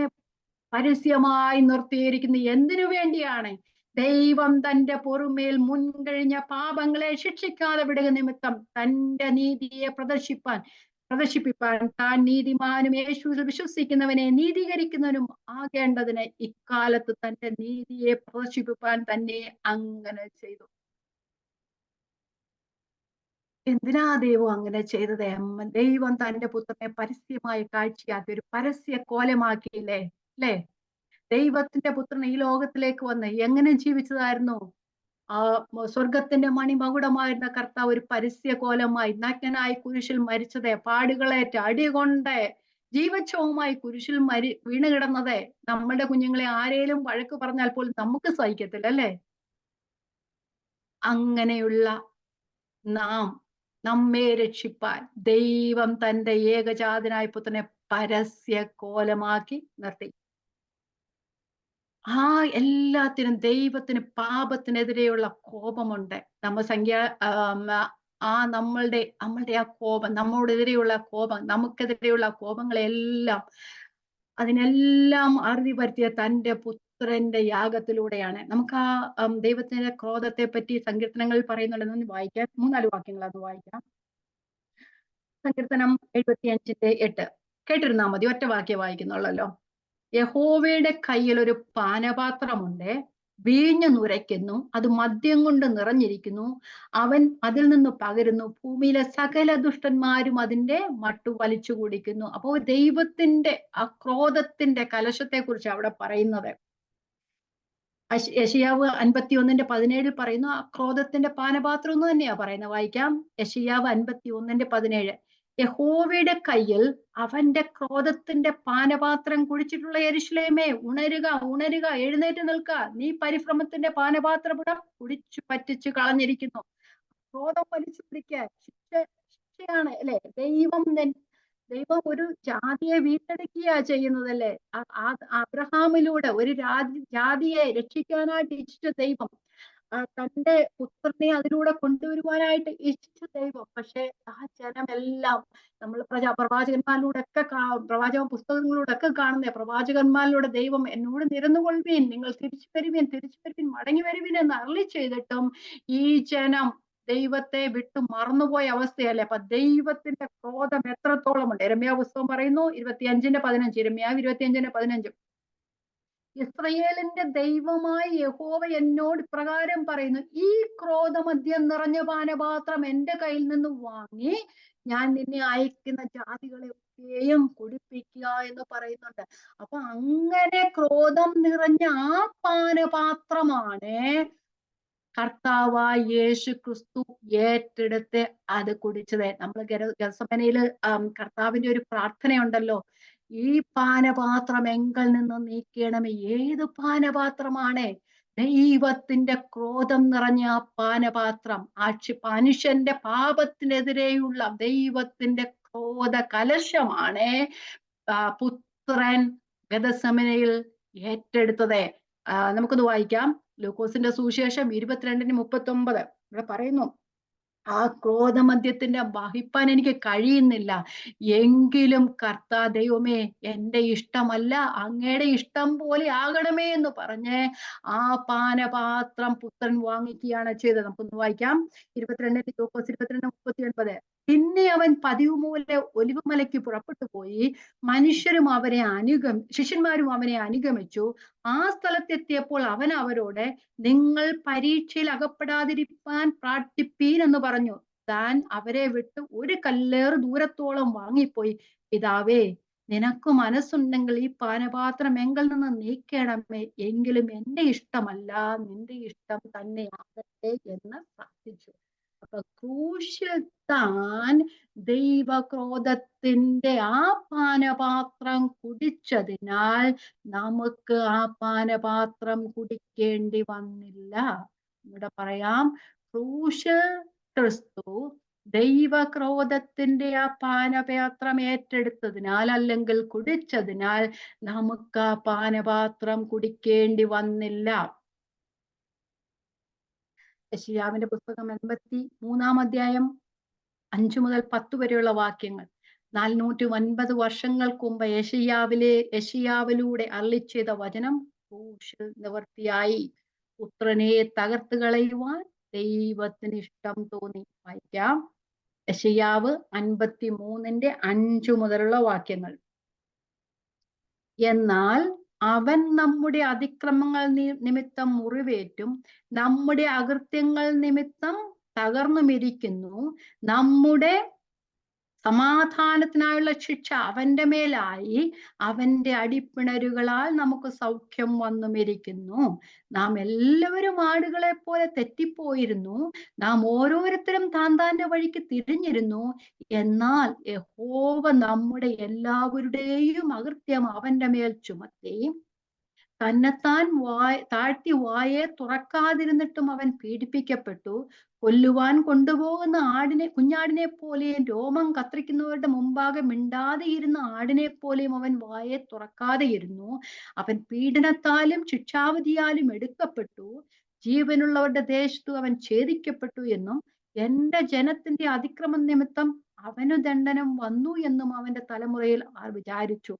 പരസ്യമായി നിർത്തിയിരിക്കുന്നു. എന്തിനു വേണ്ടിയാണ്? ദൈവം തന്റെ പൊറുമേൽ മുൻകഴിഞ്ഞ പാപങ്ങളെ ശിക്ഷിക്കാതെ വിടുക നിമിത്തം തന്റെ നീതിയെ പ്രദർശിപ്പിപ്പാൻ താൻ നീതിമാനും യേശുവിൽ വിശ്വസിക്കുന്നവനെ നീതീകരിക്കുന്നവനും ആകേണ്ടതിന് ഇക്കാലത്ത് തന്റെ നീതിയെ പ്രദർശിപ്പിപ്പാൻ തന്നെ അങ്ങനെ ചെയ്തു. എന്തിനാ ദൈവം അങ്ങനെ ചെയ്തത്? ദൈവം തന്റെ പുത്രനെ പരസ്യമായി കാഴ്ചയാക്കി ഒരു പരസ്യ കോലമാക്കിയില്ലേ? അല്ലേ? ദൈവത്തിന്റെ പുത്രൻ ഈ ലോകത്തിലേക്ക് വന്ന് എങ്ങനെ ജീവിച്ചതായിരുന്നു? ആ സ്വർഗത്തിന്റെ മണിമകുടമായിരുന്ന കർത്താവ് ഒരു പരസ്യ കോലമായി നഗ്നനായി കുരിശിൽ മരിച്ചത്, പാടുകളേറ്റ് അടികൊണ്ട് ജീവച്ഛവമായി കുരിശിൽ വീണ് കിടന്നത്. നമ്മുടെ കുഞ്ഞുങ്ങളെ ആരേലും വഴക്ക് പറഞ്ഞാൽ പോലും നമുക്ക് സഹിക്കത്തില്ല, അല്ലേ? അങ്ങനെയുള്ള നാം നമ്മെ രക്ഷിപ്പാൻ ദൈവം തന്റെ ഏകജാതനായ പുത്രനെ പരസ്യ കോലമാക്കി നിർത്തി. ആ എല്ലാത്തിനും ദൈവത്തിന് പാപത്തിനെതിരെയുള്ള കോപമുണ്ട്. നമ്മളുടെ ആ കോപം, നമ്മോടെതിരെയുള്ള കോപം, നമുക്കെതിരെയുള്ള കോപങ്ങളെല്ലാം അതിനെല്ലാം അറുതി വരുത്തിയ തന്റെ പുത്രന്റെ യാഗത്തിലൂടെയാണ്. നമുക്ക് ആ ദൈവത്തിന്റെ ക്രോധത്തെ പറ്റി സങ്കീർത്തനങ്ങളിൽ പറയുന്നുണ്ടെന്ന് വായിക്കാം. 3-4 വാക്യങ്ങൾ അത് വായിക്കാം. സങ്കീർത്തനം 75:8 കേട്ടിരുന്നാ മതി, ഒറ്റ വാക്യം വായിക്കുന്നുള്ളല്ലോ. യഹോവയുടെ കയ്യിൽ ഒരു പാനപാത്രമുണ്ട്, വീഞ്ഞു നുരയ്ക്കുന്നു, അത് മദ്യം കൊണ്ട് നിറഞ്ഞിരിക്കുന്നു, അവൻ അതിൽ നിന്ന് പകരുന്നു, ഭൂമിയിലെ സകല ദുഷ്ടന്മാരും അതിന്റെ മട്ടു വലിച്ചു കുടിക്കുന്നു. അപ്പോ ദൈവത്തിന്റെ ആ ക്രോധത്തിന്റെ കലശത്തെ കുറിച്ച് അവിടെ പറയുന്നത്. യെശയ്യാവ് 51:17 പറയുന്നു, ആ ക്രോധത്തിന്റെ പാനപാത്രം എന്ന് തന്നെയാ പറയുന്നത്. വായിക്കാം. യെശയ്യാവ് 51:17. യഹോവയുടെ കയ്യിൽ അവന്റെ ക്രോധത്തിന്റെ പാനപാത്രം കുടിച്ചിട്ടുള്ള യെരൂശലേമേ, ഉണരുക, ഉണരുക, എഴുന്നേറ്റ് നിൽക്ക, നീ പരിഭ്രമത്തിന്റെ പാനപാത്രപുടം കുടിച്ചു പറ്റിച്ചു കളഞ്ഞിരിക്കുന്നു. ക്രോധം വലിച്ചു കുടിക്കുക ശിക്ഷയാണ് അല്ലെ. ദൈവം ഒരു ജാതിയെ വീണ്ടെടുക്കുക ചെയ്യുന്നതല്ലേ. അബ്രഹാമിലൂടെ ഒരു ജാതിയെ രക്ഷിക്കാനായിട്ട് ഇച്ഛിച്ച ദൈവം, തന്റെ പുത്രനെ അതിലൂടെ കൊണ്ടുവരുവാനായിട്ട് ഇച്ഛിച്ച ദൈവം. പക്ഷെ ആ ജനമെല്ലാം നമ്മൾ പ്രവാചകന്മാരിലൂടെ ഒക്കെ പ്രവാചക പുസ്തകങ്ങളിലൂടെ ഒക്കെ കാണുന്ന പ്രവാചകന്മാരിലൂടെ ദൈവം എന്നോട് നിരന്നുകൊള്ളുവീൻ, നിങ്ങൾ തിരിച്ചു വരുവീൻ, മടങ്ങി വരുവീൻ എന്ന് അരുളി ചെയ്തിട്ടും ഈ ജനം ദൈവത്തെ വിട്ടു മറന്നുപോയ അവസ്ഥയല്ലേ. അപ്പൊ ദൈവത്തിന്റെ ക്രോധം എത്രത്തോളം ഉണ്ട്. യിരെമ്യാവ് പുസ്തകം പറയുന്നു 25:15. യിരെമ്യാവ് 25:15. ഇസ്രയേലിന്റെ ദൈവമായ യഹോവ എന്നോട് ഇപ്രകാരം പറയുന്നു, ഈ ക്രോധമദ്യം നിറഞ്ഞ പാനപാത്രം എന്റെ കയ്യിൽ നിന്ന് വാങ്ങി ഞാൻ നിന്നെ അയക്കുന്ന ജാതികളെ ഒക്കെയും കുടിപ്പിക്കുക എന്ന് പറയുന്നുണ്ട്. അപ്പൊ അങ്ങനെ ക്രോധം നിറഞ്ഞ ആ പാനപാത്രമാണ് കർത്താവായ യേശു ക്രിസ്തു ഏറ്റെടുത്ത് അത് കുടിച്ചത്. നമ്മൾ ഗെത്സമനയില് കർത്താവിന്റെ ഒരു പ്രാർത്ഥനയുണ്ടല്ലോ, ഈ പാനപാത്രം എങ്കിൽ നിന്ന് നീക്കണമേ. ഏത് പാനപാത്രമാണ്? ദൈവത്തിന്റെ ക്രോധം നിറഞ്ഞ ആ പാനപാത്രം. മനുഷ്യന്റെ പാപത്തിനെതിരെയുള്ള ദൈവത്തിന്റെ ക്രോധ കലശമാണ് പുത്രൻ ഗെത്സമനയിൽ ഏറ്റെടുത്തത്. നമുക്കൊന്ന് വായിക്കാം. ലൂക്കോസിന്റെ സുവിശേഷം 22:39 ഇവിടെ പറയുന്നു, ആ ക്രോധമദ്യത്തിന്റെ വഹിപ്പാൻ എനിക്ക് കഴിയുന്നില്ല, എങ്കിലും ദൈവമേ എന്റെ ഇഷ്ടമല്ല അങ്ങയുടെ ഇഷ്ടം പോലെ ആകണമേ എന്ന് പറഞ്ഞ് ആ പാനപാത്രം പുത്രൻ വാങ്ങിക്കുകയാണ് ചെയ്തത്. നമുക്കൊന്ന് വായിക്കാം. 22:39. പിന്നെ അവൻ പതിവ് മൂലം ഒലിവുമലയ്ക്ക് പുറപ്പെട്ടു പോയി, ശിഷ്യന്മാരും അവനെ അനുഗമിച്ചു. ആ സ്ഥലത്തെത്തിയപ്പോൾ അവൻ അവരോട്, നിങ്ങൾ പരീക്ഷയിൽ അകപ്പെടാതിരിക്കാൻ പ്രാർത്ഥിപ്പീൻ എന്ന് പറഞ്ഞു. താൻ അവരെ വിട്ട് ഒരു കല്ലേറ് ദൂരത്തോളം വാങ്ങിപ്പോയി, പിതാവേ നിനക്ക് മനസ്സുണ്ടെങ്കിൽ ഈ പാനപാത്രം എങ്കിൽ നിന്ന് നീക്കണമേ, എങ്കിലും എന്റെ ഇഷ്ടമല്ല നിന്റെ ഇഷ്ടം തന്നെയാകട്ടെ എന്ന് പ്രാർത്ഥിച്ചു. അപ്പൊ ക്രൂശിൽ താൻ ദൈവക്രോധത്തിന്റെ ആ പാനപാത്രം കുടിച്ചതിനാൽ നമുക്ക് ആ പാനപാത്രം കുടിക്കേണ്ടി വന്നില്ല. ഇവിടെ പറയാം, ക്രൂശിൽ ക്രിസ്തു ദൈവക്രോധത്തിന്റെ ആ പാനപാത്രം ഏറ്റെടുത്തതിനാൽ, അല്ലെങ്കിൽ കുടിച്ചതിനാൽ നമുക്ക് ആ പാനപാത്രം കുടിക്കേണ്ടി വന്നില്ല. യെശയ്യാവിന്റെ പുസ്തകം 83-ാം 5 മുതൽ 10 വരെയുള്ള വാക്യങ്ങൾ. 409 വർഷങ്ങൾക്ക് മുമ്പ് യെശയ്യാവിലൂടെ അരുളിച്ചെയ്ത വചനം ക്രൂശിൽ നിവൃത്തിയായി. പുത്രനെ തകർത്ത് കളയുവാൻ ദൈവത്തിന് ഇഷ്ടം തോന്നി. വായിക്കാം. യെശയ്യാവ് 53:5 മുതലുള്ള വാക്യങ്ങൾ. എന്നാൽ അവൻ നമ്മുടെ അതിക്രമങ്ങൾ നിമിത്തം മുറിവേറ്റും നമ്മുടെ അകൃത്യങ്ങൾ നിമിത്തം തകർന്നുമിരിക്കുന്നു. നമ്മുടെ സമാധാനത്തിനായുള്ള ശിക്ഷ അവന്റെ മേലായി, അവന്റെ അടിപ്പിണരുകളാൽ നമുക്ക് സൗഖ്യം വന്നുമിരിക്കുന്നു. നാം എല്ലാവരും ആടുകളെ പോലെ തെറ്റിപ്പോയിരുന്നു, നാം ഓരോരുത്തരും താന്റെ വഴിക്ക് തിരിഞ്ഞിരുന്നു. എന്നാൽ യഹോവ നമ്മുടെ എല്ലാവരുടെയും അകൃത്യം അവന്റെ മേൽ ചുമത്തി, തന്നെത്താൻ താഴ്ത്തി വായെ തുറക്കാതിരുന്നിട്ടും അവൻ പീഡിപ്പിക്കപ്പെട്ടു, കൊല്ലുവാൻ കൊണ്ടുപോകുന്ന കുഞ്ഞാടിനെ പോലെയും രോമം കത്രിക്കുന്നവരുടെ മുമ്പാകെ മിണ്ടാതെ ഇരുന്ന ആടിനെ പോലെയും അവൻ വായെ തുറക്കാതെ ഇരുന്നു. അവൻ പീഡനത്താലും ശിക്ഷാവിധിയാലും എടുക്കപ്പെട്ടു. ജീവനുള്ളവരുടെ ദേശത്തു അവൻ ഛേദിക്കപ്പെട്ടു എന്നും എന്റെ ജനത്തിന്റെ അതിക്രമം നിമിത്തം അവനു ദണ്ഡനം വന്നു എന്നും അവന്റെ തലമുറയിൽ വിചാരിച്ചു.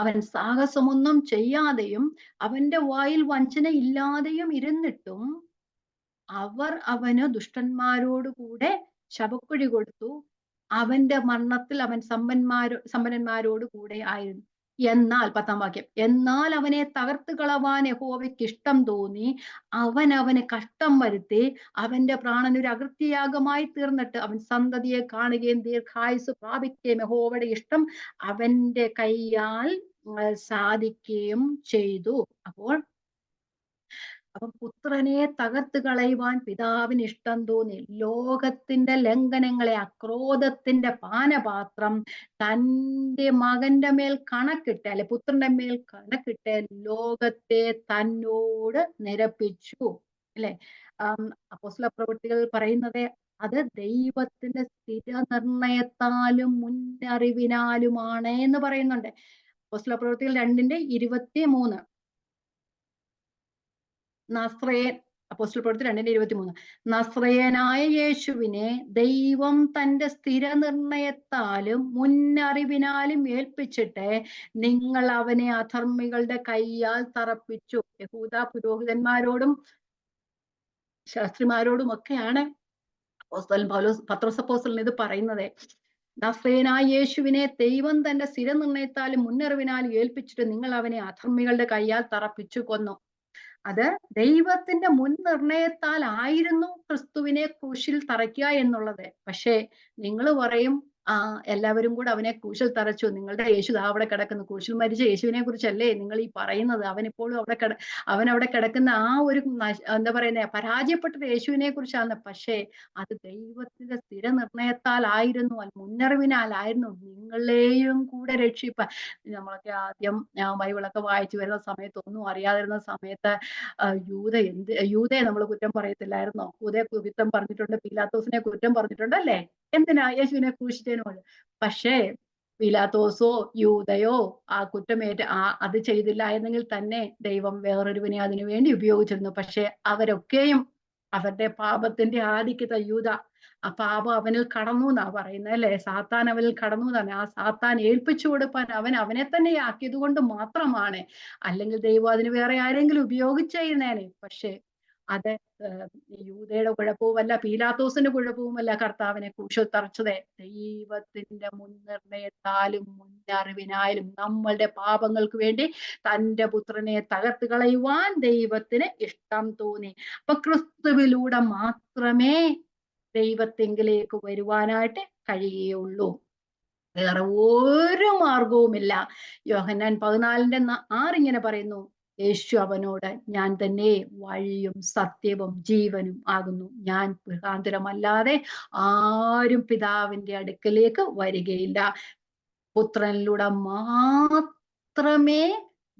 അവൻ സാഹസമൊന്നും ചെയ്യാതെയും അവന്റെ വായിൽ വഞ്ചന ഇല്ലാതെയും ഇരുന്നിട്ടും അവർ അവന് ദുഷ്ടന്മാരോടുകൂടെ ശവക്കുഴി കൊടുത്തു. അവന്റെ മരണത്തിൽ അവൻ സമ്പന്നന്മാരോട് കൂടെ ആയിരുന്നു. എന്നാൽ 10-ാം വാക്യം, എന്നാൽ അവനെ തകർത്ത് കളവാൻ യഹോവയ്ക്ക് ഇഷ്ടം തോന്നി. അവന് കഷ്ടം വരുത്തി. അവന്റെ പ്രാണൻ ഒരു അകൃത്യയാഗമായി തീർന്നിട്ട് അവൻ സന്തതിയെ കാണുകയും ദീർഘായുസ് പ്രാപിക്കുകയും യഹോവയുടെ ഇഷ്ടം അവന്റെ കൈയാൽ സാധിക്കുകയും ചെയ്തു. അപ്പോൾ പുത്രനെ തകർത്ത് കളയുവാൻ പിതാവിന് ഇഷ്ടം തോന്നി. ലോകത്തിന്റെ ലംഘനങ്ങളെ, അക്രോധത്തിന്റെ പാനപാത്രം തന്റെ മകന്റെ മേൽ കണക്കിട്ട്, അല്ലെ പുത്രന്റെ മേൽ കണക്കിട്ട് ലോകത്തെ തന്നോട് നിരപ്പിച്ചു. അല്ലെ, അപ്പോസ്തലപ്രവൃത്തികൾ പറയുന്നത് അത് ദൈവത്തിന്റെ സ്ഥിരനിർണയത്താലും മുന്നറിവിനാലുമാണ് എന്ന് പറയുന്നുണ്ട്. അപ്പോസ്തലപ്രവൃത്തികൾ 2:23. അപ്പോസ്തല പ്രവൃത്തി 2:23. നസ്രയനായ യേശുവിനെ ദൈവം തന്റെ സ്ഥിരനിർണയത്താലും മുന്നറിവിനാലും ഏൽപ്പിച്ചിട്ട് നിങ്ങൾ അവനെ അധർമ്മികളുടെ കൈയാൽ തറപ്പിച്ചു. യഹൂദ പുരോഹിതന്മാരോടും ശാസ്ത്രിമാരോടും ഒക്കെയാണ് പത്രോസ് അപ്പോസ്തലൻ ഇത് പറയുന്നത്. നസ്രയനായ യേശുവിനെ ദൈവം തന്റെ സ്ഥിരനിർണയത്താലും മുന്നറിവിനാലും ഏൽപ്പിച്ചിട്ട് നിങ്ങൾ അവനെ അധർമ്മികളുടെ കൈയാൽ തറപ്പിച്ചു കൊന്നു. അത് ദൈവത്തിന്റെ മുൻ നിർണയത്താൽ ആയിരുന്നു ക്രിസ്തുവിനെ ക്രൂശിൽ തറയ്ക്കുക എന്നുള്ളത്. പക്ഷേ നിങ്ങൾ പറയും, എല്ലാവരും കൂടെ അവനെ ക്രൂശിൽ തറച്ചു, നിങ്ങളുടെ യേശു അവിടെ കിടക്കുന്നു. ക്രൂശിൽ മരിച്ച യേശുവിനെ കുറിച്ചല്ലേ നിങ്ങൾ ഈ പറയുന്നത്? അവനിപ്പോഴും അവൻ അവിടെ കിടക്കുന്ന ആ ഒരു എന്താ പറയുന്ന പരാജയപ്പെട്ട യേശുവിനെ കുറിച്ചാണ്. പക്ഷേ അത് ദൈവത്തിന്റെ സ്ഥിര നിർണയത്താൽ ആയിരുന്നു, മുന്നറിവിനാലായിരുന്നു നിങ്ങളെയും കൂടെ രക്ഷിപ്പാൻ. നമ്മളൊക്കെ ആദ്യം ബൈബിളൊക്കെ വായിച്ചു വരുന്ന സമയത്ത്, ഒന്നും അറിയാതിരുന്ന സമയത്ത് യൂതയെ നമ്മൾ കുറ്റം പറയത്തില്ലായിരുന്നോ? യൂതയെ കുറ്റം പറഞ്ഞിട്ടുണ്ട്, പീലാത്തോസിനെ കുറ്റം പറഞ്ഞിട്ടുണ്ട്, അല്ലേ? എന്തിനാ? യേശുവിനെ ക്രൂശിച്ചതിനുമാണ്. പക്ഷേ പീലാത്തോസോ യൂദയോ ആ കുറ്റമേറ്റ് അത് ചെയ്തില്ല എന്നെങ്കിൽ തന്നെ ദൈവം വേറൊരുവിനെ അതിനു വേണ്ടി ഉപയോഗിച്ചിരുന്നു. പക്ഷെ അവരൊക്കെയും അവരുടെ പാപത്തിന്റെ ആധിക്യത, യൂദ ആ പാപം അവനിൽ കടന്നു എന്നാ പറയുന്നത്, അല്ലെ? സാത്താൻ അവനിൽ കടന്നു എന്നാണ്. ആ സാത്താൻ ഏൽപ്പിച്ചു കൊടുപ്പാൻ അവനെ തന്നെ ആക്കിയത് കൊണ്ട് മാത്രമാണ്. അല്ലെങ്കിൽ ദൈവം അതിന് വേറെ ആരെങ്കിലും ഉപയോഗിച്ചിരുന്നേനെ. പക്ഷെ അത് യൂദയുടെ കുഴപ്പവുമല്ല, പീലാത്തോസിന്റെ കുഴപ്പവുമല്ല കർത്താവിനെ ക്രൂശിൽ തറച്ചത്. ദൈവത്തിന്റെ മുൻനിർണയത്താലും മുന്നറിവിനായാലും നമ്മളുടെ പാപങ്ങൾക്ക് വേണ്ടി തന്റെ പുത്രനെ തകർത്ത് കളയുവാൻ ദൈവത്തിന് ഇഷ്ടം തോന്നി. അപ്പൊ ക്രിസ്തുവിലൂടെ മാത്രമേ ദൈവത്തെങ്കിലേക്ക് വരുവാനായിട്ട് കഴിയുകയുള്ളൂ. വേറെ ഒരു മാർഗവുമില്ല. യോഹന്നാൻ 14:6 ഇങ്ങനെ പറയുന്നു, യേശു അവനോട്, ഞാൻ തന്നെ വഴിയും സത്യവും ജീവനും ആകുന്നു. ഞാൻ മുഖാന്തരമല്ലാതെ ആരും പിതാവിന്റെ അടുക്കലേക്ക് വരികയില്ല. പുത്രനിലൂടെ മാത്രമേ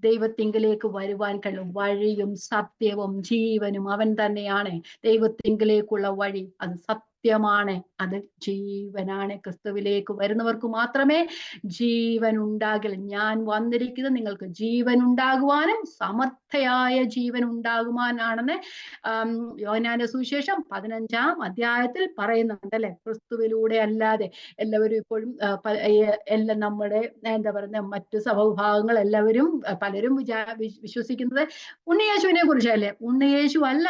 ദൈവത്തിങ്കിലേക്ക് വരുവാൻ കഴിയും. വഴിയും സത്യവും ജീവനും അവൻ തന്നെയാണ്. ദൈവത്തിങ്കിലേക്കുള്ള വഴി അത് സത്യമാണ്, അത് ജീവനാണ്. ക്രിസ്തുവിലേക്ക് വരുന്നവർക്ക് മാത്രമേ ജീവൻ ഉണ്ടാകില്ല. ഞാൻ വന്നിരിക്കുന്നത് നിങ്ങൾക്ക് ജീവൻ ഉണ്ടാകുവാനും സമർത്ഥയായ ജീവൻ ഉണ്ടാകുവാനാണെന്ന് യോഹന്നാന്റെ സുവിശേഷം 15-ാം അധ്യായത്തിൽ പറയുന്നുണ്ട്, അല്ലെ? ക്രിസ്തുവിലൂടെ അല്ലാതെ എല്ലാവരും ഇപ്പോഴും എല്ലാം നമ്മുടെ എന്താ പറയുന്ന മറ്റു സഭവിഭാഗങ്ങൾ എല്ലാവരും പലരും വിശ്വസിക്കുന്നത് ഉണ്ണിയേശുവിനെ കുറിച്ചല്ലേ. ഉണ്ണിയേശു അല്ല.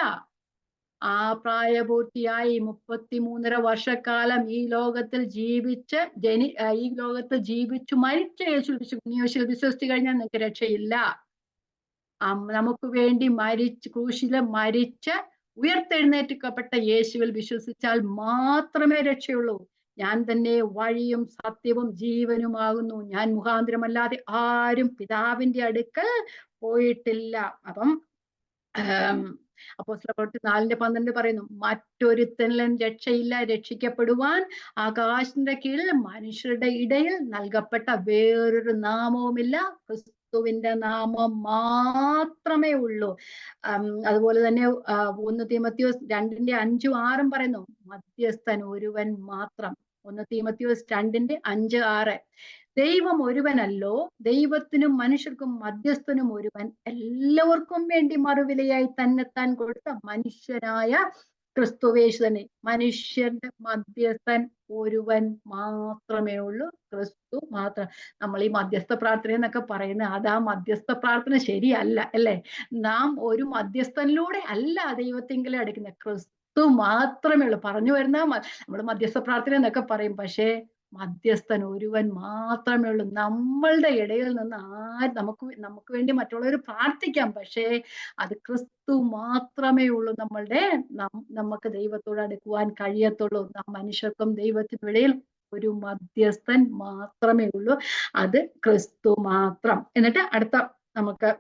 ആ പ്രായപൂർത്തിയായി 33.5 വർഷക്കാലം ഈ ലോകത്തിൽ ജീവിച്ചു മരിച്ച യേശു വിശ്വസിച്ചു കഴിഞ്ഞാൽ നിങ്ങൾക്ക് രക്ഷയില്ല. നമുക്ക് വേണ്ടി ക്രൂശില് മരിച്ച് ഉയർത്തെഴുന്നേൽക്കപ്പെട്ട യേശുവിൽ വിശ്വസിച്ചാൽ മാത്രമേ രക്ഷയുള്ളൂ. ഞാൻ തന്നെ വഴിയും സത്യവും ജീവനുമാകുന്നു. ഞാൻ മുഖാന്തരമല്ലാതെ ആരും പിതാവിന്റെ അടുക്കൽ പോയിട്ടില്ല. അപ്പം അപ്പോസ്തലപ്രവൃത്തി 4:12 പറയുന്നു, മറ്റൊരുത്തനിലും രക്ഷയില്ല. രക്ഷിക്കപ്പെടുവാൻ ആകാശത്തിന്റെ കീഴിൽ മനുഷ്യരുടെ ഇടയിൽ നൽകപ്പെട്ട വേറൊരു നാമവുമില്ല, ക്രിസ്തുവിന്റെ നാമം മാത്രമേ ഉള്ളൂ. അതുപോലെ തന്നെ 1 തീമോഥെയോസ് 2:5-6 പറയുന്നു, മധ്യസ്ഥൻ ഒരുവൻ മാത്രം. 1 തീമോഥെയോസ് 2:5-6. ദൈവം ഒരുവനല്ലോ, ദൈവത്തിനും മനുഷ്യർക്കും മധ്യസ്ഥനും ഒരുവൻ, എല്ലാവർക്കും വേണ്ടി മറുവിലയായി തന്നെത്താൻ കൊടുത്ത മനുഷ്യനായ ക്രിസ്തുവേശു തന്നെ. മനുഷ്യന്റെ മധ്യസ്ഥൻ ഒരുവൻ മാത്രമേ ഉള്ളൂ, ക്രിസ്തു മാത്രം. നമ്മൾ ഈ മധ്യസ്ഥ പ്രാർത്ഥന എന്നൊക്കെ പറയുന്നത്, അത് ആ മധ്യസ്ഥ പ്രാർത്ഥന ശരിയല്ല, അല്ലേ? നാം ഒരു മധ്യസ്ഥനിലൂടെ അല്ല ദൈവത്തിങ്കൽ അടുക്കുന്നത്, ക്രിസ്തു മാത്രമേ ഉള്ളൂ. പറഞ്ഞു വരുന്ന നമ്മൾ മധ്യസ്ഥ പ്രാർത്ഥന എന്നൊക്കെ പറയും, പക്ഷേ മധ്യസ്ഥൻ ഒരുവൻ മാത്രമേ ഉള്ളൂ. നമ്മളുടെ ഇടയിൽ നിന്ന് നമുക്ക് വേണ്ടി മറ്റുള്ളവർ പ്രാർത്ഥിക്കാം, പക്ഷേ അത് ക്രിസ്തു മാത്രമേ ഉള്ളൂ. നമുക്ക് ദൈവത്തോട് അടുക്കുവാൻ കഴിയത്തുള്ളൂ. മനുഷ്യർക്കും ദൈവത്തിനും ഇടയിൽ ഒരു മധ്യസ്ഥൻ മാത്രമേ ഉള്ളൂ, അത് ക്രിസ്തു മാത്രം. എന്നിട്ട് അടുത്ത നമുക്ക്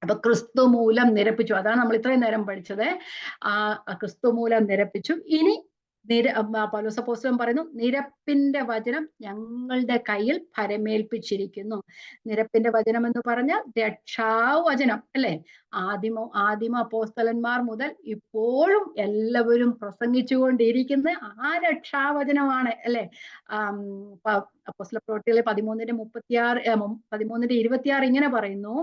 അപ്പൊ ക്രിസ്തു മൂലം നിരപ്പിച്ചു, അതാണ് നമ്മൾ ഇത്രയും നേരം പഠിച്ചത്. ക്രിസ്തു മൂലം നിരപ്പിച്ചു. ഇനി പൗലോസ് അപ്പോസ്തലൻ പറയുന്നു, നിരപ്പിന്റെ വചനം ഞങ്ങളുടെ കയ്യിൽ ഭരമേൽപ്പിച്ചിരിക്കുന്നു. നിരപ്പിന്റെ വചനം എന്ന് പറഞ്ഞാൽ രക്ഷാവചനം, അല്ലെ? ആദിമ അപ്പോസ്തലന്മാർ മുതൽ ഇപ്പോഴും എല്ലാവരും പ്രസംഗിച്ചുകൊണ്ടിരിക്കുന്ന ആ രക്ഷാവചനമാണ്, അല്ലെ? അപ്പോസ്തലപ്രവൃത്തികളിലെ 13:26 ഇങ്ങനെ പറയുന്നു.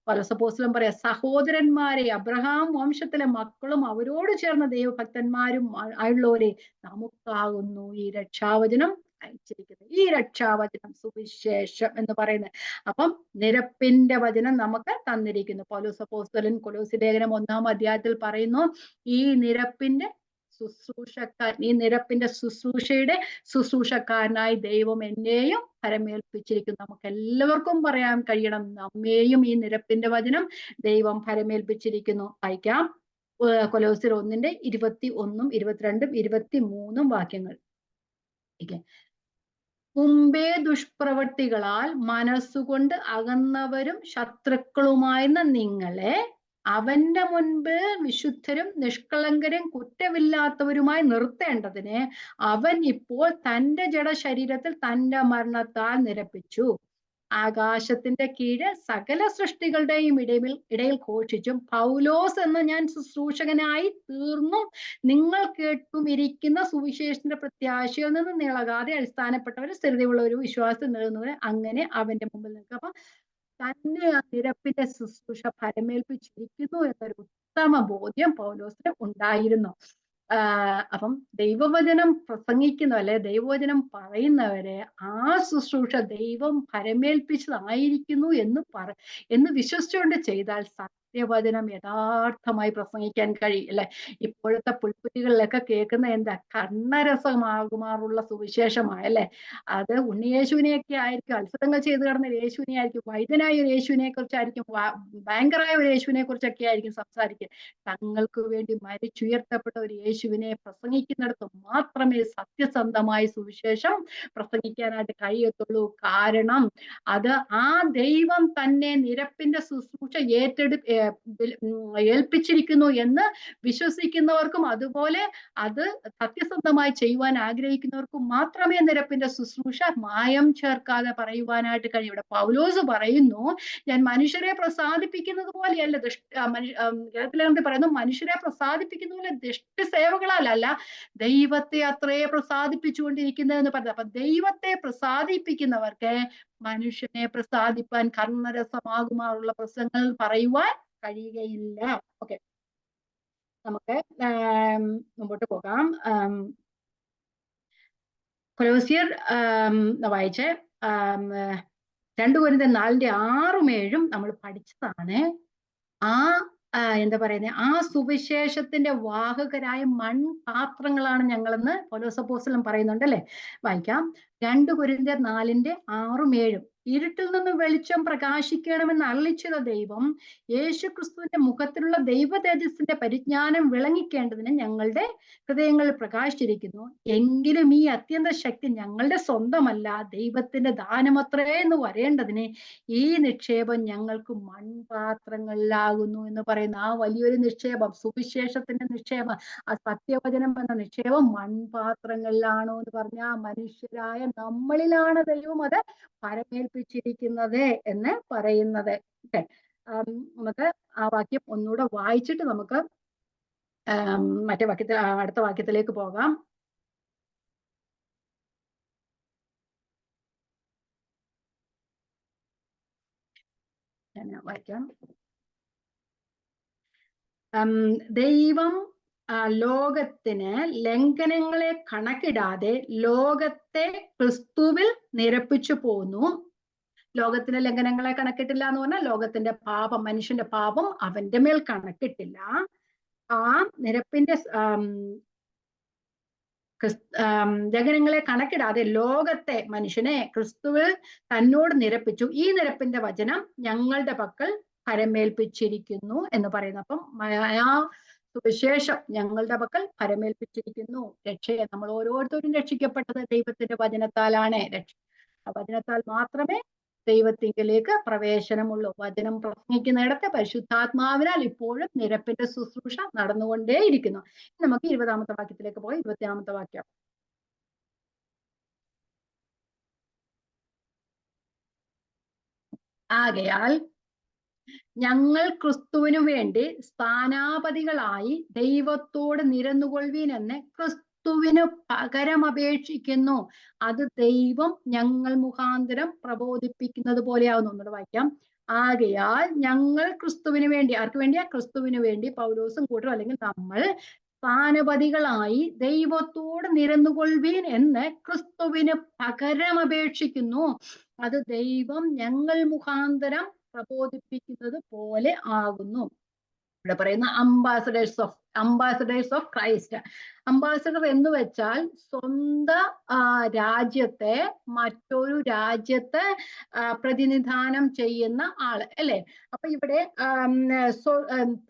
പൗലോസ് അപ്പോസ്തലൻ പറയാ, സഹോദരന്മാരെ, അബ്രഹാം വംശത്തിലെ മക്കളും അവരോട് ചേർന്ന ദൈവഭക്തന്മാരും ആയുള്ളവരെ, നമുക്കാകുന്നു ഈ രക്ഷാവചനം അയച്ചിരിക്കുന്നത്. ഈ രക്ഷാവചനം സുവിശേഷം എന്ന് പറയുന്നത്. അപ്പം നിരപ്പിന്റെ വചനം നമുക്ക് തന്നിരിക്കുന്നു. പൗലോസ് അപ്പോസ്തലൻ കൊലോസ്യ ലേഖനം 1-ാം അധ്യായത്തിൽ പറയുന്നു, ഈ നിരപ്പിന്റെ ശുശ്രൂഷയുടെ ശുശ്രൂഷക്കാരനായി ദൈവം എന്നെയും ഭരമേൽപ്പിച്ചിരിക്കുന്നു. നമുക്ക് എല്ലാവർക്കും പറയാൻ കഴിയണം, നമ്മെയും ഈ നിരപ്പിന്റെ വചനം ദൈവം ഭരമേൽപ്പിച്ചിരിക്കുന്നു. വായിക്കാം, കൊലോസ്യർ 1:21, 22, 23 വാക്യങ്ങൾ. മുമ്പേ ദുഷ്പ്രവൃത്തികളാൽ മനസ്സുകൊണ്ട് അകന്നവരും ശത്രുക്കളുമായിരുന്ന നിങ്ങളെ അവന്റെ മുൻപ് വിശുദ്ധരും നിഷ്കളങ്കരും കുറ്റമില്ലാത്തവരുമായി നിർത്തേണ്ടതിന് അവൻ ഇപ്പോൾ തന്റെ ജഡശരീരത്തിൽ തന്റെ മരണത്താൽ നിരപ്പിച്ചു. ആകാശത്തിന്റെ കീഴ് സകല സൃഷ്ടികളുടെയും ഇടയിൽ ഘോഷിച്ചും, പൗലോസ് എന്ന ഞാൻ ശുശ്രൂഷകനായി തീർന്നു നിങ്ങൾ കേട്ടും ഇരിക്കുന്ന സുവിശേഷത്തിന്റെ പ്രത്യാശയിൽ നിന്ന് നീളകാതെ അടിസ്ഥാനപ്പെട്ടവർ, സ്ഥിരതയുള്ള ഒരു വിശ്വാസത്തിൽ നിൽക്കുന്നവർ അങ്ങനെ അവന്റെ മുമ്പിൽ നിൽക്കുക. അപ്പൊ തന്നെ ആ നിരപ്പിന്റെ ശുശ്രൂഷ ഭരമേൽപ്പിച്ചിരിക്കുന്നു എന്നൊരു ഉത്തമ ബോധ്യം പൗലോസിന് ഉണ്ടായിരുന്നു. അപ്പം ദൈവവചനം പ്രസംഗിക്കുന്ന, അല്ലെ ദൈവവചനം പറയുന്നവരെ ആ ശുശ്രൂഷ ദൈവം ഭരമേൽപ്പിച്ചതായിരിക്കുന്നു എന്ന് വിശ്വസിച്ചുകൊണ്ട് ചെയ്താൽ സത്യവചനം യഥാർത്ഥമായി പ്രസംഗിക്കാൻ കഴിയും, അല്ലെ? ഇപ്പോഴത്തെ പുൽപ്പുറ്റുകളിലൊക്കെ കേൾക്കുന്ന എന്താ, കർണരസമാകുമാറുള്ള സുവിശേഷമായ, അല്ലെ? അത് ഉണ്ണിയേശുവിനെയൊക്കെ ആയിരിക്കും, അത്ഭുതങ്ങൾ ചെയ്തു കിടന്ന യേശുവിനെ ആയിരിക്കും, വൈദ്യനായ ഒരു യേശുവിനെ കുറിച്ചായിരിക്കും, ഭയങ്കരമായ ഒരു യേശുവിനെ കുറിച്ചൊക്കെ ആയിരിക്കും സംസാരിക്കുക. തങ്ങൾക്ക് വേണ്ടി മരിച്ചുയർത്തപ്പെട്ട ഒരു യേശുവിനെ പ്രസംഗിക്കുന്നിടത്ത് മാത്രമേ സത്യസന്ധമായ സുവിശേഷം പ്രസംഗിക്കാനായിട്ട് കഴിയത്തുള്ളൂ. കാരണം അത് ആ ദൈവം തന്നെ നിരപ്പിന്റെ ശുശ്രൂഷ ഏൽപ്പിച്ചിരിക്കുന്നു എന്ന് വിശ്വസിക്കുന്നവർക്കും, അതുപോലെ അത് സത്യസന്ധമായി ചെയ്യുവാൻ ആഗ്രഹിക്കുന്നവർക്കും മാത്രമേ നിരപ്പിന്റെ ശുശ്രൂഷ മായം ചേർക്കാതെ പറയുവാനായിട്ട് കഴിയും. ഇവിടെ പൗലോസ് പറയുന്നു, ഞാൻ മനുഷ്യരെ പ്രസാദിപ്പിക്കുന്നത് പോലെയല്ല, പറയുന്നു, മനുഷ്യരെ പ്രസാദിപ്പിക്കുന്ന പോലെ ദൃഷ്ടി സേവകളല്ല, ദൈവത്തെ അത്രേ പ്രസാദിപ്പിച്ചുകൊണ്ടിരിക്കുന്നതെന്ന് പറഞ്ഞത്. അപ്പൊ ദൈവത്തെ പ്രസാദിപ്പിക്കുന്നവർക്ക് മനുഷ്യനെ പ്രസാദിപ്പാൻ കർണരസമാകുമാറുള്ള പ്രസംഗങ്ങൾ പറയുവാൻ കഴിയുകയില്ല. ഓക്കെ, നമുക്ക് മുമ്പോട്ട് പോകാം. കൊലോസ്യർ വായിച്ച് 2 കൊരിന്ത്യർ 4:6-7 നമ്മൾ പഠിച്ചതാണ്. എന്താ പറയുന്നത്, ആ സുവിശേഷത്തിന്റെ വാഹകരായ മൺപാത്രങ്ങളാണ് ഞങ്ങളെന്ന് പൗലോസ് അപ്പോസ്തലൻ പറയുന്നുണ്ട്, അല്ലെ? വായിക്കാം, 2 കൊരിന്ത്യർ 4:6-7. ഇരുട്ടിൽ നിന്ന് വെളിച്ചം പ്രകാശിക്കണമെന്ന് അരുളിച്ചെയ്ത ദൈവം യേശു ക്രിസ്തുവിന്റെ മുഖത്തിലുള്ള ദൈവ തേജസ്സിന്റെ പരിജ്ഞാനം വിളങ്ങിക്കേണ്ടതിന് ഞങ്ങളുടെ ഹൃദയങ്ങളിൽ പ്രകാശിച്ചിരിക്കുന്നു. എങ്കിലും ഈ അത്യന്ത ശക്തി ഞങ്ങളുടെ സ്വന്തമല്ല, ദൈവത്തിന്റെ ദാനമത്രേ എന്ന് വരേണ്ടതിന് ഈ നിക്ഷേപം ഞങ്ങൾക്ക് മൺപാത്രങ്ങളിലാകുന്നു എന്ന് പറയുന്ന ആ വലിയൊരു നിക്ഷേപം, സുവിശേഷത്തിന്റെ നിക്ഷേപം, ആ സത്യവചനം എന്ന നിക്ഷേപം മൺപാത്രങ്ങളിലാണോ എന്ന് പറഞ്ഞാൽ മനുഷ്യരായ നമ്മളിലാണ് ദൈവം അത് പരമേൽപ്പിച്ചിരിക്കുന്നത് എന്ന് പറയുന്നത്. നമുക്ക് ആ വാക്യം ഒന്നുകൂടെ വായിച്ചിട്ട് നമുക്ക് മറ്റേ വാക്യത്തിൽ അടുത്ത വാക്യത്തിലേക്ക് പോകാം. ഞാൻ വായിക്കാം. ദൈവം ലോകത്തിന് ലംഘനങ്ങളെ കണക്കിടാതെ ലോകത്തെ ക്രിസ്തുവിൽ നിരപ്പിച്ചു പോന്നു. ലോകത്തിന്റെ ലംഘനങ്ങളെ കണക്കിട്ടില്ല എന്ന് പറഞ്ഞാൽ ലോകത്തിന്റെ പാപം, മനുഷ്യന്റെ പാപം അവന്റെ മേൽ കണക്കിട്ടില്ല. ആ നിരപ്പിന്റെ ലംഘനങ്ങളെ കണക്കിടാതെ ലോകത്തെ, മനുഷ്യനെ ക്രിസ്തുവിൽ തന്നോട് നിരപ്പിച്ചു. ഈ നിരപ്പിന്റെ വചനം ഞങ്ങളുടെ പക്കൽ പരമേൽപ്പിച്ചിരിക്കുന്നു എന്ന് പറയുന്നു. അപ്പം ആ സുവിശേഷം ഞങ്ങളുടെ പക്കൽ പരമേൽപ്പിച്ചിരിക്കുന്നു. രക്ഷയെ നമ്മൾ ഓരോരുത്തരും രക്ഷിക്കപ്പെട്ടത് ദൈവത്തിന്റെ വചനത്താലാണ്. വചനത്താൽ മാത്രമേ ദൈവത്തിങ്കിലേക്ക് പ്രവേശനമുള്ളൂ. വചനം പ്രസംഗിക്കുന്നിടത്ത് പരിശുദ്ധാത്മാവിനാൽ ഇപ്പോഴും നിരപ്പിന്റെ ശുശ്രൂഷ നടന്നുകൊണ്ടേയിരിക്കുന്നു. നമുക്ക് 20-ാമത്തെ വാക്യത്തിലേക്ക് പോയി. 20-ാമത്തെ വാക്യം. ആകയാൽ ഞങ്ങൾ ക്രിസ്തുവിനു വേണ്ടി സ്ഥാനാപതികളായി ദൈവത്തോട് നിരന്നുകൊള്ളുവീനെന്ന് ക്രിസ്തുവിന് പകരം അപേക്ഷിക്കുന്നു. അത് ദൈവം ഞങ്ങൾ മുഖാന്തരം പ്രബോധിപ്പിക്കുന്നത് പോലെയാവുന്നു. ഒന്നുകൂടെ വായിക്കാം. ആകയാൽ ഞങ്ങൾ ക്രിസ്തുവിന് വേണ്ടി, ആർക്ക് വേണ്ടിയാ? ക്രിസ്തുവിന് വേണ്ടി പൗലോസും കൂട്ടരും അല്ലെങ്കിൽ നമ്മൾ സ്ഥാനപതികളായി ദൈവത്തോട് നിരന്നുകൊള്ളുവീൻ എന്ന് ക്രിസ്തുവിന് പകരം അപേക്ഷിക്കുന്നു. അത് ദൈവം ഞങ്ങൾ മുഖാന്തരം പ്രബോധിപ്പിക്കുന്നത് പോലെ ആകുന്നു. ഇവിടെ പറയുന്ന അംബാസഡേഴ്സ് ഓഫ് ക്രൈസ്റ്റ്. അംബാസഡർ എന്ന് വെച്ചാൽ സ്വന്തം രാജ്യത്തെ മറ്റൊരു രാജ്യത്തെ പ്രതിനിധാനം ചെയ്യുന്ന ആള്, അല്ലെ? അപ്പൊ ഇവിടെ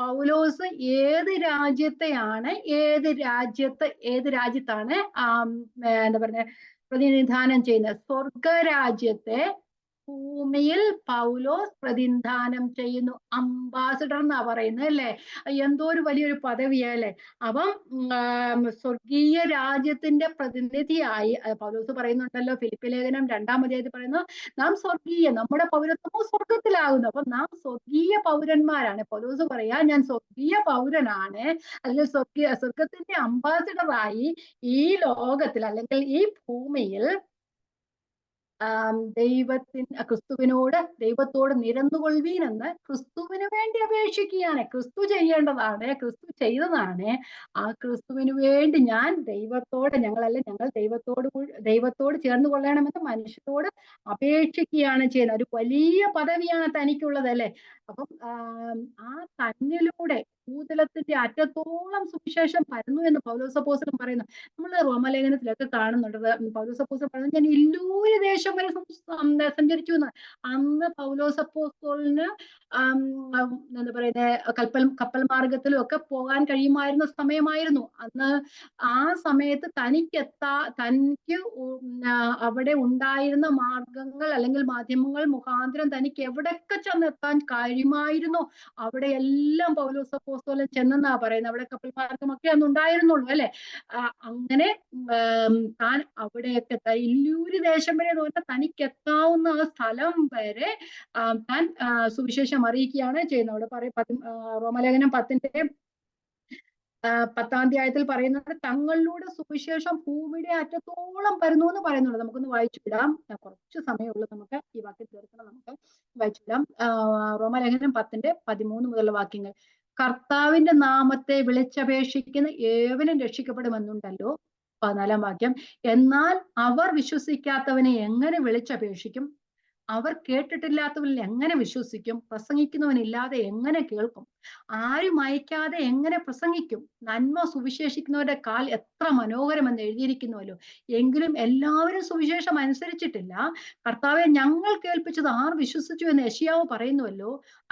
പൗലോസ് ഏത് രാജ്യത്തെയാണ്, ഏത് രാജ്യത്താണ് എന്താ പറയുക പ്രതിനിധാനം ചെയ്യുന്നത്? സ്വർഗരാജ്യത്തെ ഭൂമിയിൽ പൗലോസ് പ്രതിനിധാനം ചെയ്യുന്നു. അംബാസഡർ എന്നാ പറയുന്നത്, അല്ലെ? എന്തോ ഒരു വലിയൊരു പദവിയല്ലേ. അപ്പം സ്വർഗീയ രാജ്യത്തിന്റെ പ്രതിനിധിയായി പൗലോസ് പറയുന്നുണ്ടല്ലോ, ഫിലിപ്പി ലേഖനം 2-ാം അധ്യായത്തിൽ പറയുന്നു, നാം നമ്മുടെ പൗരത്വമോ സ്വർഗത്തിലാകുന്നു. അപ്പൊ നാം സ്വർഗീയ പൗരന്മാരാണ്. പൗലോസ് പറയാ, ഞാൻ സ്വർഗീയ പൗരനാണ്, അല്ലെങ്കിൽ സ്വർഗത്തിന്റെ അംബാസഡറായി ഈ ലോകത്തിൽ അല്ലെങ്കിൽ ഈ ഭൂമിയിൽ ദൈവത്തോട് നിരന്നുകൊള്ളുവീനെന്ന് ക്രിസ്തുവിന് വേണ്ടി അപേക്ഷിക്കുകയാണ്. ക്രിസ്തു ചെയ്യേണ്ടതാണ്, ക്രിസ്തു ചെയ്തതാണ്. ആ ക്രിസ്തുവിന് വേണ്ടി ഞങ്ങൾ ദൈവത്തോട് ചേർന്ന് കൊള്ളണമെന്ന് മനുഷ്യരോട് അപേക്ഷിക്കുകയാണ് ചെയ്യുന്നത്. ഒരു വലിയ പദവിയാണ് തനിക്കുള്ളത്, അല്ലെ? അപ്പം ആ തന്നിലൂടെ ഭൂതലത്തിന്റെ അറ്റത്തോളം സുവിശേഷം പരന്നു എന്ന് പൗലോസപ്പോസ്തലൻ പറയുന്നു. നമ്മൾ റോമലേഖനത്തിലൊക്കെ കാണുന്നുണ്ട്. പൗലോസപ്പോസ്തലൻ പറയുന്നത്, ഞാൻ ഇല്ലൂരി ദേശം വരെ സഞ്ചരിച്ചു എന്ന്. അന്ന് പൗലോസപ്പോസ്തലന് എന്താ പറയുന്നത്, കപ്പൽ മാർഗത്തിലും ഒക്കെ പോകാൻ കഴിയുമായിരുന്ന സമയമായിരുന്നു അന്ന്. ആ സമയത്ത് തനിക്ക് അവിടെ ഉണ്ടായിരുന്ന മാർഗങ്ങൾ അല്ലെങ്കിൽ മാധ്യമങ്ങൾ മുഖാന്തരം തനിക്ക് എവിടെയൊക്കെ ചെന്നെത്താൻ കഴിയുമായിരുന്നു. അവിടെ എല്ലാം പൗലോസപ്പോസ്തലൻ ചെന്നെന്നാ പറയുന്നത്. അവിടെ കപ്പൽ മാർഗമൊക്കെ അന്ന് ഉണ്ടായിരുന്നുള്ളൂ, അല്ലെ? അങ്ങനെ താൻ അവിടെയൊക്കെ ഇല്ലൂരി ദേശം വരെ തോന്നുന്ന തനിക്ക് എത്താവുന്ന ആ സ്ഥലം വരെ താൻ സുവിശേഷം അറിയിക്കുകയാണ് ചെയ്യുന്നത്. അവിടെ റോമലേഖനം 10-ാം അധ്യായത്തിൽ പറയുന്നത്, തങ്ങളിലൂടെ സുവിശേഷം ഭൂമിയുടെ അറ്റത്തോളം പരന്നു എന്ന് പറയുന്നുണ്ട്. നമുക്കൊന്ന് വായിച്ചുവിടാം. കുറച്ച് സമയമുള്ളൂ, നമുക്ക് ഈ വാക്യം തീർക്കണം. നമുക്ക് വായിച്ചുവിടാം. റോമലേഖനം 10-ന്റെ 13 മുതലുള്ള വാക്യങ്ങൾ. കർത്താവിന്റെ നാമത്തെ വിളിച്ചപേക്ഷിക്കുന്ന ഏവനും രക്ഷിക്കപ്പെടുമെന്നുണ്ടല്ലോ. 14-ാം വാക്യം. എന്നാൽ അവർ വിശ്വസിക്കാത്തവനെ എങ്ങനെ വിളിച്ചപേക്ഷിക്കും? അവർ കേട്ടിട്ടില്ലാത്തവരിൽ എങ്ങനെ വിശ്വസിക്കും? പ്രസംഗിക്കുന്നവനില്ലാതെ എങ്ങനെ കേൾക്കും? ആരും അയക്കാതെ എങ്ങനെ പ്രസംഗിക്കും? നന്മ സുവിശേഷിക്കുന്നവരുടെ കാൽ എത്ര മനോഹരമെന്ന് എഴുതിയിരിക്കുന്നുവല്ലോ. എങ്കിലും എല്ലാവരും സുവിശേഷം അനുസരിച്ചിട്ടില്ല. കർത്താവെ, ഞങ്ങൾ കേൾപ്പിച്ചത് ആർ വിശ്വസിച്ചു എന്ന് യെശയ്യാവ് പറയുന്നുവല്ലോ.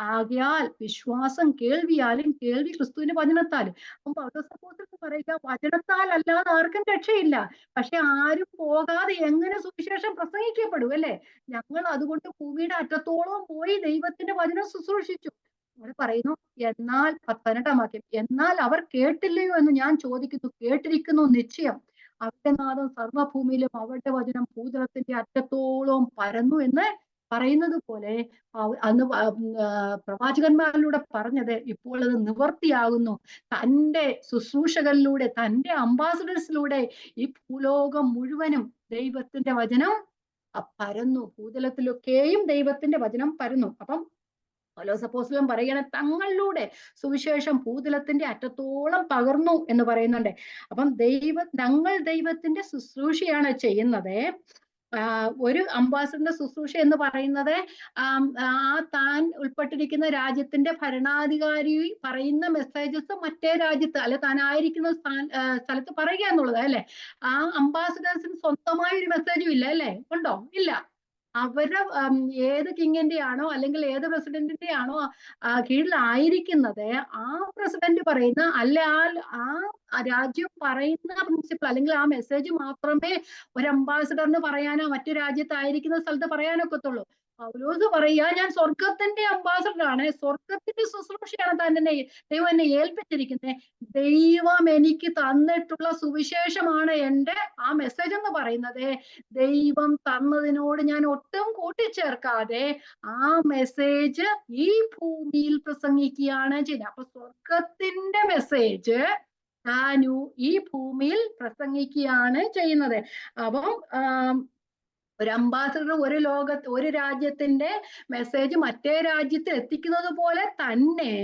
ആകയാൽ വിശ്വാസം കേൾവിയാലും കേൾവി ക്രിസ്തുവിന്റെ വചനത്താലും. അപ്പം പൗലോസപ്പോസ്തലൻ പറയുക, വചനത്താൽ അല്ലാതെ ആർക്കും രക്ഷയില്ല. പക്ഷെ ആരും പോകാതെ എങ്ങനെ സുവിശേഷം പ്രസംഗിക്കപ്പെടും, അല്ലെ? ഞങ്ങൾ അതുകൊണ്ട് ഭൂമിയുടെ അറ്റത്തോളം പോയി ദൈവത്തിന്റെ വചനം ശുശ്രൂഷിച്ചു. അവിടെ പറയുന്നു, എന്നാൽ 18-ാം വാക്യം, എന്നാൽ അവർ കേട്ടില്ലയോ എന്ന് ഞാൻ ചോദിക്കുന്നു. കേട്ടിരിക്കുന്നു നിശ്ചയം, അവരുടെ നാദം സർവ്വഭൂമിയിലും അവരുടെ വചനം ഭൂതലത്തിന്റെ അറ്റത്തോളം പരന്നു എന്ന് പറയുന്നത് പോലെ അന്ന് പ്രവാചകന്മാരിലൂടെ പറഞ്ഞത് ഇപ്പോൾ അത് നിവർത്തിയാകുന്നു. തന്റെ ശുശ്രൂഷകളിലൂടെ, തന്റെ അംബാസഡേഴ്സിലൂടെ ഈ ഭൂലോകം മുഴുവനും ദൈവത്തിന്റെ വചനം പരന്നു. ഭൂതലത്തിലൊക്കെയും ദൈവത്തിന്റെ വചനം പരന്നു. അപ്പം പൗലോസ് അപ്പോസ്തലൻ പറയണ തങ്ങളിലൂടെ സുവിശേഷം ഭൂതലത്തിന്റെ അറ്റത്തോളം പകർന്നു എന്ന് പറയുന്നുണ്ട്. അപ്പം ഞങ്ങൾ ദൈവത്തിന്റെ ശുശ്രൂഷയാണ് ചെയ്യുന്നത്. ഒരു അംബാസഡറിന്റെ ശുശ്രൂഷ എന്ന് പറയുന്നത് താൻ ഉൾപ്പെട്ടിരിക്കുന്ന രാജ്യത്തിന്റെ ഭരണാധികാരി പറയുന്ന മെസ്സേജസ് മറ്റേ രാജ്യത്ത് അല്ലെ താൻ ആയിരിക്കുന്ന സ്ഥലത്ത് പറയുക എന്നുള്ളത് അല്ലെ. ആ അംബാസഡേഴ്സിന് സ്വന്തമായ ഒരു മെസ്സേജും ഇല്ല അല്ലെ, ഉണ്ടോ? ഇല്ല. അവരുടെ ഏത് കിങ്ങിന്റെ ആണോ അല്ലെങ്കിൽ ഏത് പ്രസിഡന്റിന്റെ ആണോ കീഴിലായിരിക്കുന്നത് ആ പ്രസിഡന്റ് പറയുന്ന അല്ലെ ആ രാജ്യം പറയുന്ന പ്രിൻസിപ്പിൾ അല്ലെങ്കിൽ ആ മെസ്സേജ് മാത്രമേ ഒരു അംബാസിഡറിന് പറയാനോ മറ്റു രാജ്യത്തായിരിക്കുന്ന സ്ഥലത്ത് പറയാനൊക്കത്തുള്ളൂ. പൗലോസ് പറയുക, ഞാൻ സ്വർഗത്തിന്റെ അംബാസിഡറാണ്, സ്വർഗത്തിന്റെ ശുശ്രൂഷയാണ് ദൈവം എന്നെ ഏൽപ്പിച്ചിരിക്കുന്നത്. ദൈവം എനിക്ക് തന്നിട്ടുള്ള സുവിശേഷമാണ് എൻ്റെ ആ മെസ്സേജ് എന്ന് പറയുന്നത്. ദൈവം തന്നതിനോട് ഞാൻ ഒട്ടും കൂട്ടിച്ചേർക്കാതെ ആ മെസ്സേജ് ഈ ഭൂമിയിൽ പ്രസംഗിക്കുകയാണ് ചെയ്യുന്നത്. അപ്പൊ സ്വർഗത്തിന്റെ മെസ്സേജ് താനു ഈ ഭൂമിയിൽ പ്രസംഗിക്കുകയാണ് ചെയ്യുന്നത്. അപ്പം ഒരു അംബാസഡർ ഒരു രാജ്യത്തിന്റെ മെസ്സേജ് മറ്റേ രാജ്യത്ത് എത്തിക്കുന്നത് പോലെ തന്നെ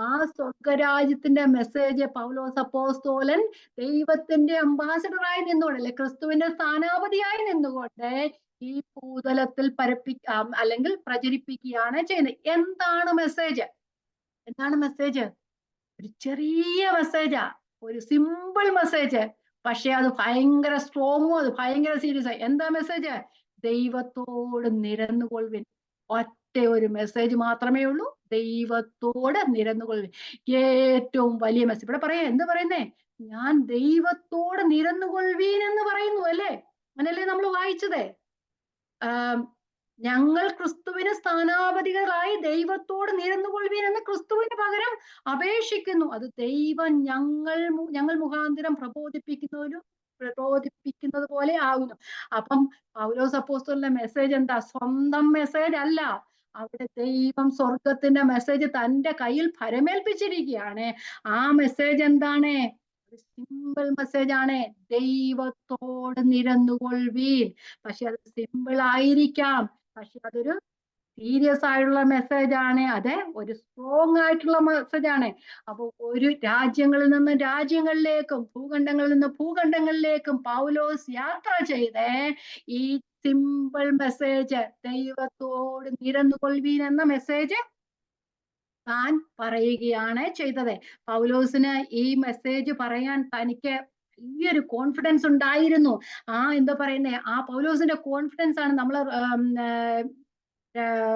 ആ സ്വർഗരാജ്യത്തിന്റെ മെസ്സേജ് പൗലോസ് അപ്പോസ്തലൻ ദൈവത്തിന്റെ അംബാസഡറായി നിന്നുകൊണ്ട് അല്ലെ ക്രിസ്തുവിന്റെ സ്ഥാനാപതിയായി നിന്നുകൊണ്ട് ഈ ഭൂതലത്തിൽ അല്ലെങ്കിൽ പ്രചരിപ്പിക്കുകയാണ് ചെയ്യുന്നത്. എന്താണ് മെസ്സേജ്? എന്താണ് മെസ്സേജ്? ഒരു ചെറിയ മെസ്സേജാ, ഒരു സിമ്പിൾ മെസ്സേജ്, പക്ഷെ അത് ഭയങ്കര സ്ട്രോങ്ങും അത് ഭയങ്കര സീരിയസ് ആയി. എന്താ മെസ്സേജ്? ദൈവത്തോട് നിരന്നുകൊള്ളുവിൻ. ഒറ്റ ഒരു മെസ്സേജ് മാത്രമേ ഉള്ളൂ, ദൈവത്തോട് നിരന്നുകൊള്ളുവിൻ. ഏറ്റവും വലിയ മെസ്സേജ്. ഇവിടെ പറയാ എന്ത് പറയുന്നേ? ഞാൻ ദൈവത്തോട് നിരന്നുകൊള്ളുവീൻ എന്ന് പറയുന്നു അല്ലേ? അങ്ങനല്ലേ നമ്മൾ വായിച്ചത്? ഞങ്ങൾ ക്രിസ്തുവിന് സ്ഥാനാപതികളായി ദൈവത്തോട് നിരന്നുകൊള്ളുവീൻ എന്ന് ക്രിസ്തുവിന് പകരം അപേക്ഷിക്കുന്നു. അത് ദൈവം ഞങ്ങൾ മുഖാന്തരം പ്രബോധിപ്പിക്കുന്നത് പോലെ ആകുന്നു. അപ്പം പൗലോസ് അപ്പോസ്തലന്റെ മെസ്സേജ് എന്താ? സ്വന്തം മെസ്സേജ് അല്ല. അവിടെ ദൈവം സ്വർഗത്തിന്റെ മെസ്സേജ് തന്റെ കയ്യിൽ ഫലമേൽപ്പിച്ചിരിക്കുകയാണ്. ആ മെസ്സേജ് എന്താണ്? ഒരു സിമ്പിൾ മെസ്സേജ് ആണ്, ദൈവത്തോട് നിരന്നുകൊള്ളുവീൻ. പക്ഷെ അത് സിമ്പിൾ ആയിരിക്കാം, പക്ഷെ അതൊരു സീരിയസ് ആയിട്ടുള്ള മെസ്സേജ് ആണ്. അത് ഒരു സ്ട്രോങ് ആയിട്ടുള്ള മെസ്സേജ് ആണ്. അപ്പൊ ഒരു രാജ്യങ്ങളിൽ നിന്ന് രാജ്യങ്ങളിലേക്കും ഭൂഖണ്ഡങ്ങളിൽ നിന്ന് ഭൂഖണ്ഡങ്ങളിലേക്കും പൗലോസ് യാത്ര ചെയ്ത് ഈ സിമ്പിൾ മെസ്സേജ്, ദൈവത്തോട് നിരന്നുകൊള്ളുവീൻ എന്ന മെസ്സേജ് താൻ പറയുകയാണ് ചെയ്തത്. പൗലോസിന് ഈ മെസ്സേജ് പറയാൻ തനിക്ക് വലിയൊരു കോൺഫിഡൻസ് ഉണ്ടായിരുന്നു. എന്താ പറയുന്നേ, ആ പൗലോസിന്റെ കോൺഫിഡൻസ് ആണ് നമ്മൾ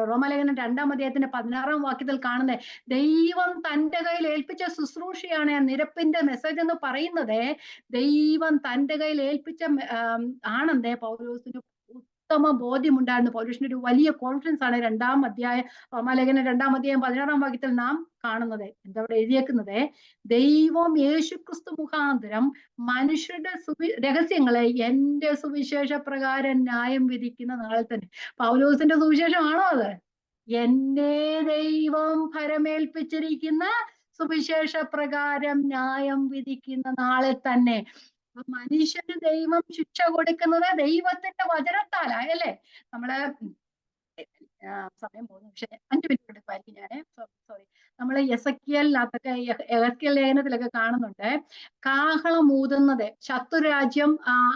റോമാലേഖനം 2-ാം അധ്യായത്തിന്റെ 16-ാം വാക്യത്തിൽ കാണുന്നത്. ദൈവം തന്റെ കയ്യിൽ ഏൽപ്പിച്ച ശുശ്രൂഷയാണ് നിരപ്പിന്റെ മെസ്സേജ് എന്ന് പറയുന്നത്. ദൈവം തന്റെ കയ്യിൽ ഏൽപ്പിച്ച ആണെന്നേ പൗലോസിന് ഉത്തമ ബോധ്യമുണ്ടായിരുന്നു. പൗലോസിന് ഒരു വലിയ കോൺഫിഡൻസ് ആണ് 2-ാം അധ്യായം റോമാലേഖനം 2-ാം അധ്യായം 16-ാം വാക്യത്തിൽ നാം കാണുന്നത്. എന്താ അവിടെ എഴുതിയേക്കുന്നത്? ദൈവം യേശുക്രിസ്തു മുഖാന്തരം മനുഷ്യരുടെ രഹസ്യങ്ങളെ എന്റെ സുവിശേഷ പ്രകാരം ന്യായം വിധിക്കുന്ന നാളിൽ തന്നെ. പൗലോസിന്റെ സുവിശേഷമാണോ അത്? എന്നെ ദൈവം ഫലമേൽപ്പിച്ചിരിക്കുന്ന സുവിശേഷ പ്രകാരം ന്യായം വിധിക്കുന്ന നാളിൽ തന്നെ. മനുഷ്യന് ദൈവം ശിക്ഷ കൊടുക്കുന്നത് ദൈവത്തിന്റെ വചനത്താലാ അല്ലേ? നമ്മള് സമയം പോകുന്നു, പക്ഷെ 5 മിനിറ്റ് എടുക്കുമായിരിക്കും ഞാന്. സോറി. നമ്മൾ എസക്കിയലിനകത്തൊക്കെ എസക്കിയൽ ലേഖനത്തിലൊക്കെ കാണുന്നുണ്ട്, കാഹളം ഊതുന്നത്. ശത്രുരാജ്യം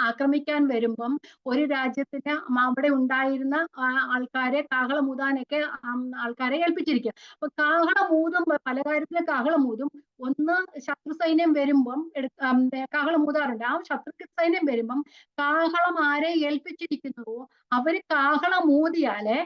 ആക്രമിക്കാൻ വരുമ്പം ഒരു രാജ്യത്തിന് അവിടെ ഉണ്ടായിരുന്ന ആൾക്കാരെ കാഹളം ഊതാനൊക്കെ ആൾക്കാരെ ഏൽപ്പിച്ചിരിക്കുക. അപ്പൊ കാഹളം ഊതുമ്പോ പല കാര്യത്തിലും കാഹളം ഊതും. ഒന്ന്, ശത്രു സൈന്യം വരുമ്പം കാഹളം ഊതാറുണ്ട്. ആ ശത്രു സൈന്യം വരുമ്പം കാഹളം ആരെ ഏൽപ്പിച്ചിരിക്കുന്നുവോ അവര് കാഹളം ഊതിയാല്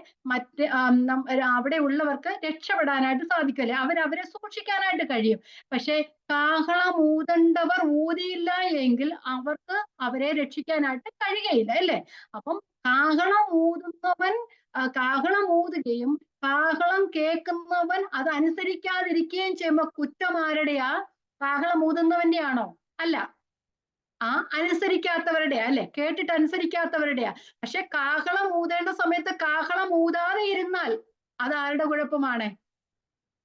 അവിടെ ഉള്ളവർക്ക് രക്ഷപ്പെടാനായിട്ട് സാധിക്കില്ല, അവരെ സൂക്ഷിക്കാനായിട്ട് കഴിയും. പക്ഷെ കാഹളം ഊതണ്ടവർ ഊതിയില്ല എങ്കിൽ അവർക്ക് അവരെ രക്ഷിക്കാനായിട്ട് കഴിയുകയില്ല അല്ലേ? അപ്പം കാഹളം ഊതുന്നവൻ കാഹളം ഊതുകയും കാഹളം കേൾക്കുന്നവൻ അത് അനുസരിക്കാതിരിക്കുകയും ചെയ്യുമ്പോ കുറ്റം ആരുടെയാ? കാഹളം ഊതുന്നവന്റെ ആണോ? അല്ല. ആ അനുസരിക്കാത്തവരുടെ അല്ലെ, കേട്ടിട്ട് അനുസരിക്കാത്തവരുടെയാ. പക്ഷെ കാഹളം ഊതേണ്ട സമയത്ത് കാഹളം ഊതാതെ ഇരുന്നാൽ അത് ആരുടെ കുഴപ്പമാണ്?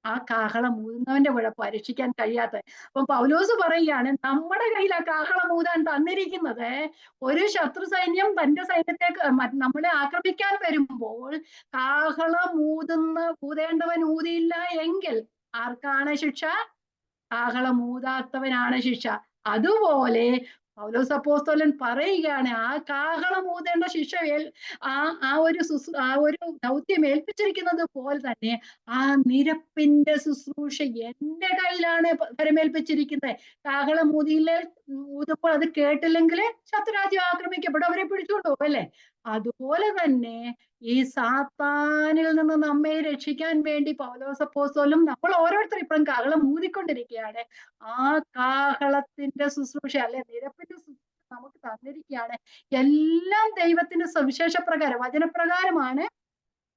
ആ കാഹളം ഊതുന്നവന്റെ കുഴപ്പം, രക്ഷിക്കാൻ കഴിയാത്ത. അപ്പൊ പൗലോസ് പറയുകയാണ്, നമ്മുടെ കയ്യിൽ ആ കാഹളം ഊതാൻ തന്നിരിക്കുന്നത്. ഒരു ശത്രു സൈന്യം തന്റെ സൈന്യത്തെ നമ്മളെ ആക്രമിക്കാൻ വരുമ്പോൾ കാഹളം ഊതേണ്ടവൻ ഊതിയില്ല എങ്കിൽ ആർക്കാണ് ശിക്ഷ? കാഹളം ഊതാത്തവനാണ് ശിക്ഷ. അതുപോലെ പൗലോസ് അപ്പോസ്തലൻ പറയുകയാണ്, ആ കാഹളം ഊതേണ്ട ശിക്ഷ ആ ഒരു ദൗത്യം ഏൽപ്പിച്ചിരിക്കുന്നത് പോലെ തന്നെ ആ നിരപ്പിന്റെ ശുശ്രൂഷ എന്റെ കയ്യിലാണ് പരമേൽപ്പിച്ചിരിക്കുന്നത്. കാഹളം ഊതുമ്പോൾ അത് കേട്ടില്ലെങ്കിൽ ശത്രുരാജ്യം ആക്രമിക്കപ്പെടും, അവരെ പിടിച്ചുകൊണ്ട് പോകും അല്ലെ. അതുപോലെ തന്നെ ഈ സാത്താനിൽ നിന്ന് നമ്മെ രക്ഷിക്കാൻ വേണ്ടി പൗലോസ് അപ്പോസ്തലനും നമ്മൾ ഓരോരുത്തരും ഇപ്പോഴും കാഹളം ഊതിക്കൊണ്ടിരിക്കുകയാണ്. ആ കാഹളത്തിന്റെ ശുശ്രൂഷ അല്ലെ, നിരപ്പിന്റെ ശുശ്രൂഷ നമുക്ക് തന്നിരിക്കുകയാണ്. എല്ലാം ദൈവത്തിന്റെ സവിശേഷ പ്രകാരം, വചനപ്രകാരമാണ്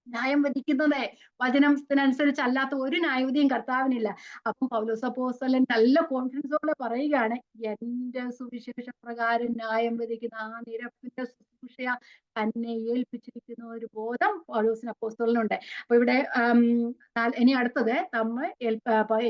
ന്യായം വിധിക്കുന്നത്. വചനത്തിനനുസരിച്ച് അല്ലാത്ത ഒരു ന്യായവിധിയും കർത്താവിനില്ല. അപ്പം പൗലോസ് അപ്പോസ്തലൻ നല്ല കോൺഫിഡൻസോടെ പറയുകയാണ്, എന്റെ സുവിശേഷ പ്രകാരം ന്യായം വിധിക്കുന്ന ആ നിരപ്പിന്റെ ശുശ്രൂഷ തന്നെ ഏൽപ്പിച്ചിരിക്കുന്ന ഒരു ബോധം പൗലോസിന് അപ്പോസ്തലനുണ്ട്. അപ്പൊ ഇവിടെ ഇനി അടുത്തത്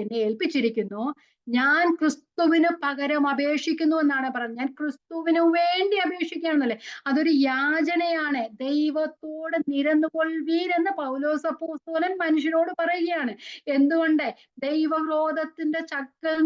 എന്നെ ഏൽപ്പിച്ചിരിക്കുന്നു, ഞാൻ ക്രിസ്തുവിന് പകരം അപേക്ഷിക്കുന്നു എന്നാണ് പറയുന്നത്. ഞാൻ ക്രിസ്തുവിന് വേണ്ടി അപേക്ഷിക്കുകയാണെന്നല്ലേ, അതൊരു യാചനയാണ്. ദൈവത്തോട് നിരന്നുകൊള്ളുവീൻ എന്ന് പൗലോസ് അപ്പോസ്തലൻ മനുഷ്യരോട് പറയുകയാണ്. എന്തുകൊണ്ട്? ദൈവക്രോധത്തിന്റെ ചക്കൽ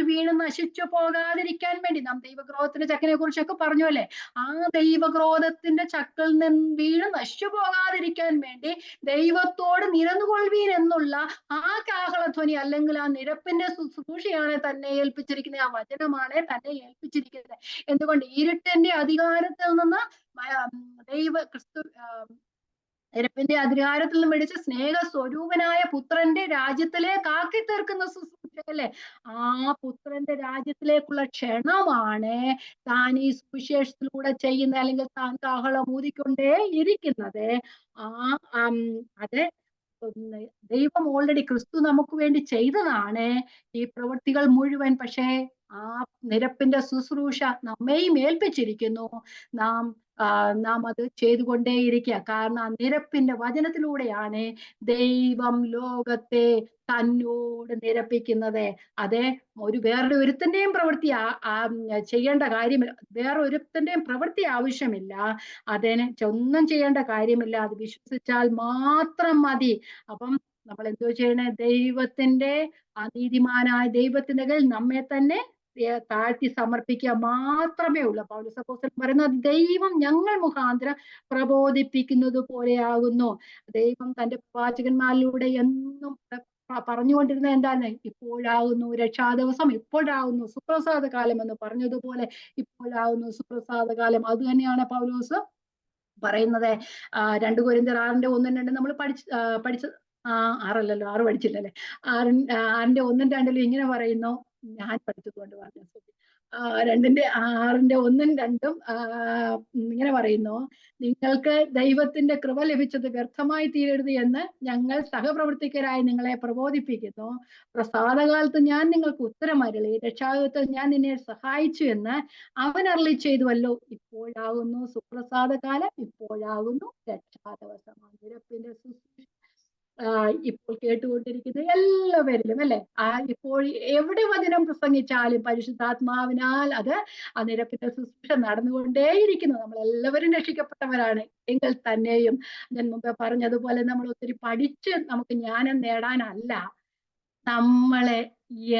വീണ് നശിച്ചു പോകാതിരിക്കാൻ വേണ്ടി. നാം ദൈവക്രോധത്തിന്റെ ചക്കിനെ കുറിച്ചൊക്കെ പറഞ്ഞു അല്ലെ. ആ ദൈവക്രോധത്തിന്റെ ചക്കൽ നിന്ന് വീണ് നശിച്ചു പോകാതിരിക്കാൻ വേണ്ടി ദൈവത്തോട് നിരന്നുകൊള്ളുവീൻ എന്നുള്ള ആ കാഹളധ്വനി അല്ലെങ്കിൽ ആ നിരപ്പിന്റെ ശുശ്രൂഷയാണ് തന്നെ ഏൽപ്പിച്ചിരിക്കുന്നത്. ആ വചനമാണ് തന്നെ ഏൽപ്പിച്ചിരിക്കുന്നത്. എന്തുകൊണ്ട്? ഇരുട്ടിന്റെ അധികാരത്തിൽ നിന്ന് ക്രിസ്തു നിരപ്പിന്റെ അധികാരത്തിൽ നിന്ന് മേടിച്ച് സ്നേഹ സ്വരൂപനായ പുത്രന്റെ രാജ്യത്തിലേക്ക് ആക്കി തീർക്കുന്ന ശുശ്രൂഷ അല്ലെ. ആ പുത്രന്റെ രാജ്യത്തിലേക്കുള്ള ക്ഷണമാണ് താൻ ഈ സുവിശേഷത്തിലൂടെ ചെയ്യുന്ന, അല്ലെങ്കിൽ താൻ കാഹളം ഊതിക്കൊണ്ടേ ഇരിക്കുന്നത്. ആ അത് ദൈവം ഓൾറെഡി ക്രിസ്തു നമുക്ക് വേണ്ടി ചെയ്തതാണ് ഈ പ്രവൃത്തികൾ മുഴുവൻ. പക്ഷേ ആ നിരപ്പിന്റെ ശുശ്രൂഷ നമ്മെയും ഏൽപ്പിച്ചിരിക്കുന്നു. നാം നാം അത് ചെയ്തുകൊണ്ടേയിരിക്കുക. കാരണം ആ നിരപ്പിന്റെ വചനത്തിലൂടെയാണ് ദൈവം ലോകത്തെ തന്നോട് നിരപ്പിക്കുന്നത്. അതെ, വേറെ ഒരുത്തന്റെയും പ്രവൃത്തി ചെയ്യേണ്ട കാര്യമില്ല, വേറെ ഒരുത്തന്റെയും പ്രവൃത്തി ആവശ്യമില്ല. അതിന് ഒന്നും ചെയ്യേണ്ട കാര്യമില്ല, അത് വിശ്വസിച്ചാൽ മാത്രം മതി. അപ്പം നമ്മൾ എന്തോ ചെയ്യണേ? ദൈവത്തിന്റെ അനീതിമാനായ ദൈവത്തിന്റെ കയ്യിൽ നമ്മെ തന്നെ താഴ്ത്തി സമർപ്പിക്കുക മാത്രമേ ഉള്ളൂ. പൗലോസ് അപ്പോസ്തലൻ പറയുന്നത്, ദൈവം ഞങ്ങൾ മുഖാന്തരം പ്രബോധിപ്പിക്കുന്നത് പോലെയാകുന്നു. ദൈവം തന്റെ പ്രവാചകന്മാരിലൂടെ എന്നും പറഞ്ഞുകൊണ്ടിരുന്നത് എന്താണ്? ഇപ്പോഴാകുന്നു രക്ഷാദിവസം, ഇപ്പോഴാകുന്നു സുപ്രസാദ കാലം എന്ന് പറഞ്ഞതുപോലെ ഇപ്പോഴാകുന്നു സുപ്രസാദ കാലം. അത് തന്നെയാണ് പൗലോസ് പറയുന്നത്. 2 കൊരിന്ത്യർ 6:1-2 നമ്മൾ പഠിച്ച 6 പഠിച്ചില്ലല്ലേ. 6:1-2 ഇങ്ങനെ പറയുന്നു. ഞാൻ പഠിച്ചതുകൊണ്ട് പറഞ്ഞു. 6:1-2 ഇങ്ങനെ പറയുന്നു, നിങ്ങൾക്ക് ദൈവത്തിന്റെ കൃപ ലഭിച്ചത് വ്യർത്ഥമായി തീരരുത് എന്ന് ഞങ്ങൾ സഹപ്രവർത്തിക്കരായി നിങ്ങളെ പ്രബോധിപ്പിക്കുന്നു. പ്രസാദകാലത്ത് ഞാൻ നിങ്ങൾക്ക് ഉത്തരം അരുളി, രക്ഷാകരത്തിൽ ഞാൻ നിന്നെ സഹായിച്ചു എന്ന് അവൻ അരുളി ചെയ്തുവല്ലോ. ഇപ്പോഴാകുന്നു സുപ്രസാദ കാലം, ഇപ്പോഴാകുന്നു രക്ഷാദിവസം. നിരപ്പിന്റെ ശുശ്രൂഷ ഇപ്പോൾ കേട്ടുകൊണ്ടിരിക്കുന്ന എല്ലാവരിലും അല്ലെ, ഇപ്പോൾ എവിടെ വചനം പ്രസംഗിച്ചാലും പരിശുദ്ധാത്മാവിനാൽ അത് ആ നിരപ്പിന്റെ ശുശ്രൂഷ നടന്നുകൊണ്ടേയിരിക്കുന്നു. നമ്മൾ എല്ലാവരും രക്ഷിക്കപ്പെട്ടവരാണ് എങ്കിൽ തന്നെയും ഞാൻ മുമ്പ് പറഞ്ഞതുപോലെ നമ്മൾ ഒത്തിരി പഠിച്ച് നമുക്ക് ജ്ഞാനം നേടാനല്ല, നമ്മളെ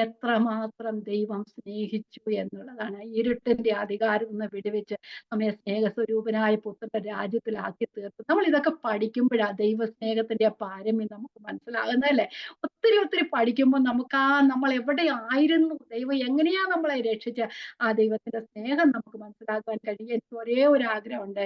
എത്രമാത്രം ദൈവം സ്നേഹിച്ചു എന്നുള്ളതാണ്. ഇരുട്ടിന്റെ അധികാരം നിന്ന് വിടുവിച്ച് നമ്മെ സ്നേഹസ്വരൂപനായ പുത്രന്റെ രാജ്യത്തിലാക്കി തീർത്തു. നമ്മൾ ഇതൊക്കെ പഠിക്കുമ്പോഴാ ദൈവസ്നേഹത്തിന്റെ പാരമ്യം നമുക്ക് മനസ്സിലാകുന്നതല്ലേ. ഒത്തിരി പഠിക്കുമ്പോൾ നമുക്ക് നമ്മൾ എവിടെ ആയിരുന്നു, ദൈവം എങ്ങനെയാ നമ്മളെ രക്ഷിച്ച് ആ ദൈവത്തിന്റെ സ്നേഹം നമുക്ക് മനസ്സിലാക്കാൻ കഴിയും. എനിക്ക് ഒരേ ഒരു ആഗ്രഹമുണ്ട്,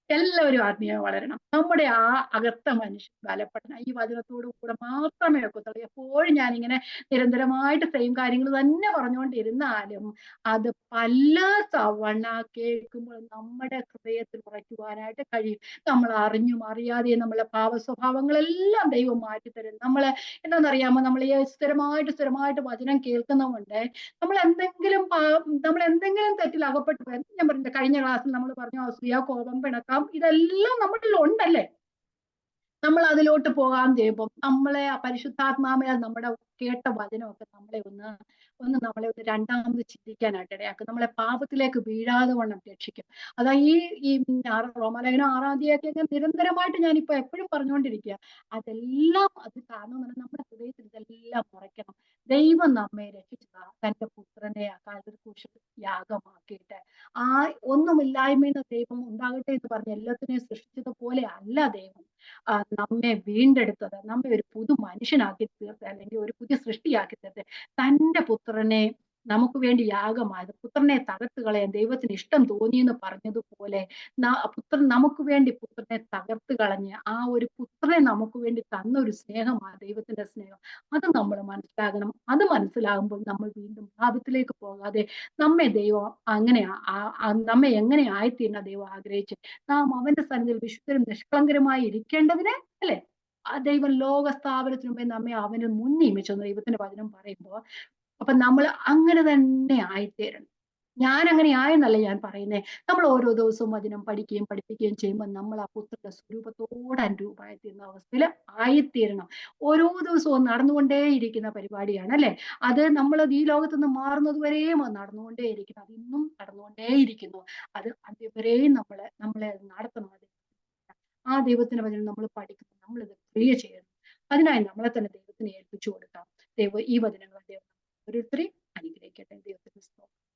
എല്ലാവരും ആത്മീയമായി വളരണം. നമ്മുടെ ആ അകത്ത മനുഷ്യൻ ബലപ്പെടണം. ഈ വചനത്തോട് കൂടെ മാത്രമേ ഒക്കത്തുള്ളൂ. എപ്പോഴും ഞാനിങ്ങനെ നിരന്തരമായിട്ട് സെയിം കാര്യങ്ങൾ തന്നെ പറഞ്ഞുകൊണ്ടിരുന്നാലും അത് പല തവണ കേൾക്കുമ്പോൾ നമ്മുടെ ഹൃദയത്തിൽ ഉറയ്ക്കുവാനായിട്ട് കഴിയും. നമ്മൾ അറിഞ്ഞും അറിയാതെയും നമ്മളെ പാപ സ്വഭാവങ്ങളെല്ലാം ദൈവം മാറ്റിത്തരും. നമ്മള് എന്താണെന്നറിയാമോ, നമ്മൾ ഈ സ്ഥിരമായിട്ട് വചനം കേൾക്കുന്നതുകൊണ്ട് നമ്മൾ എന്തെങ്കിലും തെറ്റിൽ അകപ്പെട്ടു പോയാൽ, ഞാൻ പറഞ്ഞില്ല കഴിഞ്ഞ ക്ലാസ്സിൽ നമ്മൾ പറഞ്ഞു അസൂയ, കോപം, പിണക്കം, ഇതെല്ലാം നമ്മളിൽ ഉണ്ടല്ലേ. നമ്മൾ അതിലോട്ട് പോകാൻ ചെയ്യുമ്പോൾ നമ്മളെ ആ പരിശുദ്ധാത്മാവിനാൽ നമ്മുടെ കേട്ട വചനമൊക്കെ നമ്മളെ ഒന്ന് രണ്ടാമത് ചിന്തിക്കാനായിട്ട് ഇടയാക്കും. നമ്മളെ പാപത്തിലേക്ക് വീഴാതെ വണ്ണം രക്ഷിക്കും. അതാ ഈ റോമാലേഖനം 6-ാം അധ്യായമൊക്കെ നിരന്തരമായിട്ട് ഞാനിപ്പോ എപ്പോഴും പറഞ്ഞുകൊണ്ടിരിക്കുക. അതെല്ലാം അത് കാരണം നമ്മുടെ ഹൃദയത്തിൽ ഇതെല്ലാം ഉറയ്ക്കണം. ദൈവം നമ്മെ രക്ഷിച്ചതാ തന്റെ പുത്രനെ ആ കാൽവരി ക്രൂശിൽ യാഗമാക്കിയിട്ട്. ആ ഒന്നുമില്ലായ്മയിൽ നിന്ന് ദൈവം ഉണ്ടാകട്ടെ എന്ന് പറഞ്ഞ് എല്ലാത്തിനെയും സൃഷ്ടിച്ചതുപോലെ അല്ല ദൈവം നമ്മെ വീണ്ടെടുത്തത്, നമ്മെ ഒരു പുതു മനുഷ്യനാക്കി തീർത്ത്, അല്ലെങ്കിൽ ഒരു പുതിയ സൃഷ്ടിയാക്കി തീർത്ത് തന്റെ പുത്രനെ നമുക്ക് വേണ്ടി യാഗമായത്. പുത്രനെ തകർത്ത് കളയാൻ ദൈവത്തിന് ഇഷ്ടം തോന്നിയെന്ന് പറഞ്ഞതുപോലെ പുത്രൻ നമുക്ക് വേണ്ടി പുത്രനെ തകർത്ത് കളഞ്ഞ് ആ ഒരു പുത്രനെ നമുക്ക് വേണ്ടി തന്ന ഒരു സ്നേഹമാണ് ദൈവത്തിന്റെ സ്നേഹം. അത് നമ്മൾ മനസ്സിലാകണം. അത് മനസ്സിലാകുമ്പോൾ നമ്മൾ വീണ്ടും പാപത്തിലേക്ക് പോകാതെ ദൈവം നമ്മെ എങ്ങനെ ആയിത്തീരുന്ന ദൈവം ആഗ്രഹിച്ചു. നാം അവന്റെ സന്നിധിയിൽ വിശുദ്ധരും നിഷ്കളങ്കരുമായി ഇരിക്കേണ്ടതിന്, അല്ലെ, ആ ദൈവം ലോക സ്ഥാപനത്തിന് മുമ്പേ നമ്മെ അവന് മുൻ നിയമിച്ചെന്ന് ദൈവത്തിന്റെ വചനം പറയുമ്പോൾ, അപ്പൊ നമ്മൾ അങ്ങനെ തന്നെ ആയിത്തീരണം. ഞാൻ അങ്ങനെ ആയെന്നല്ല ഞാൻ പറയുന്നേ. നമ്മൾ ഓരോ ദിവസവും വചനം പഠിക്കുകയും പഠിപ്പിക്കുകയും ചെയ്യുമ്പോൾ നമ്മൾ ആ പുത്രന്റെ സ്വരൂപത്തോട് അനുരൂപമായിത്തീരുന്ന അവസ്ഥയിൽ ആയിത്തീരണം. ഓരോ ദിവസവും നടന്നുകൊണ്ടേയിരിക്കുന്ന പരിപാടിയാണ്, അല്ലെ. അത് നമ്മൾ ഈ ലോകത്ത് നിന്ന് മാറുന്നത് വരെയും അത് നടന്നുകൊണ്ടേയിരിക്കുന്നു. അത് ഇന്നും നടന്നുകൊണ്ടേയിരിക്കുന്നു. അത് അതുവരെയും നമ്മളെ നടത്തണം. ആ ദൈവത്തിന്റെ വചനം നമ്മൾ പഠിക്കണം, നമ്മളിത് ക്രിയ ചെയ്യണം. അതിനായി നമ്മളെ തന്നെ ദൈവത്തിന് ഏൽപ്പിച്ചു കൊടുക്കാം. ദൈവം ഈ വചനങ്ങൾ ദൈവം ഓരോരുത്തരെയും അനുഗ്രഹിക്കട്ടെ. ദൈവത്തിന് സ്തോത്രം.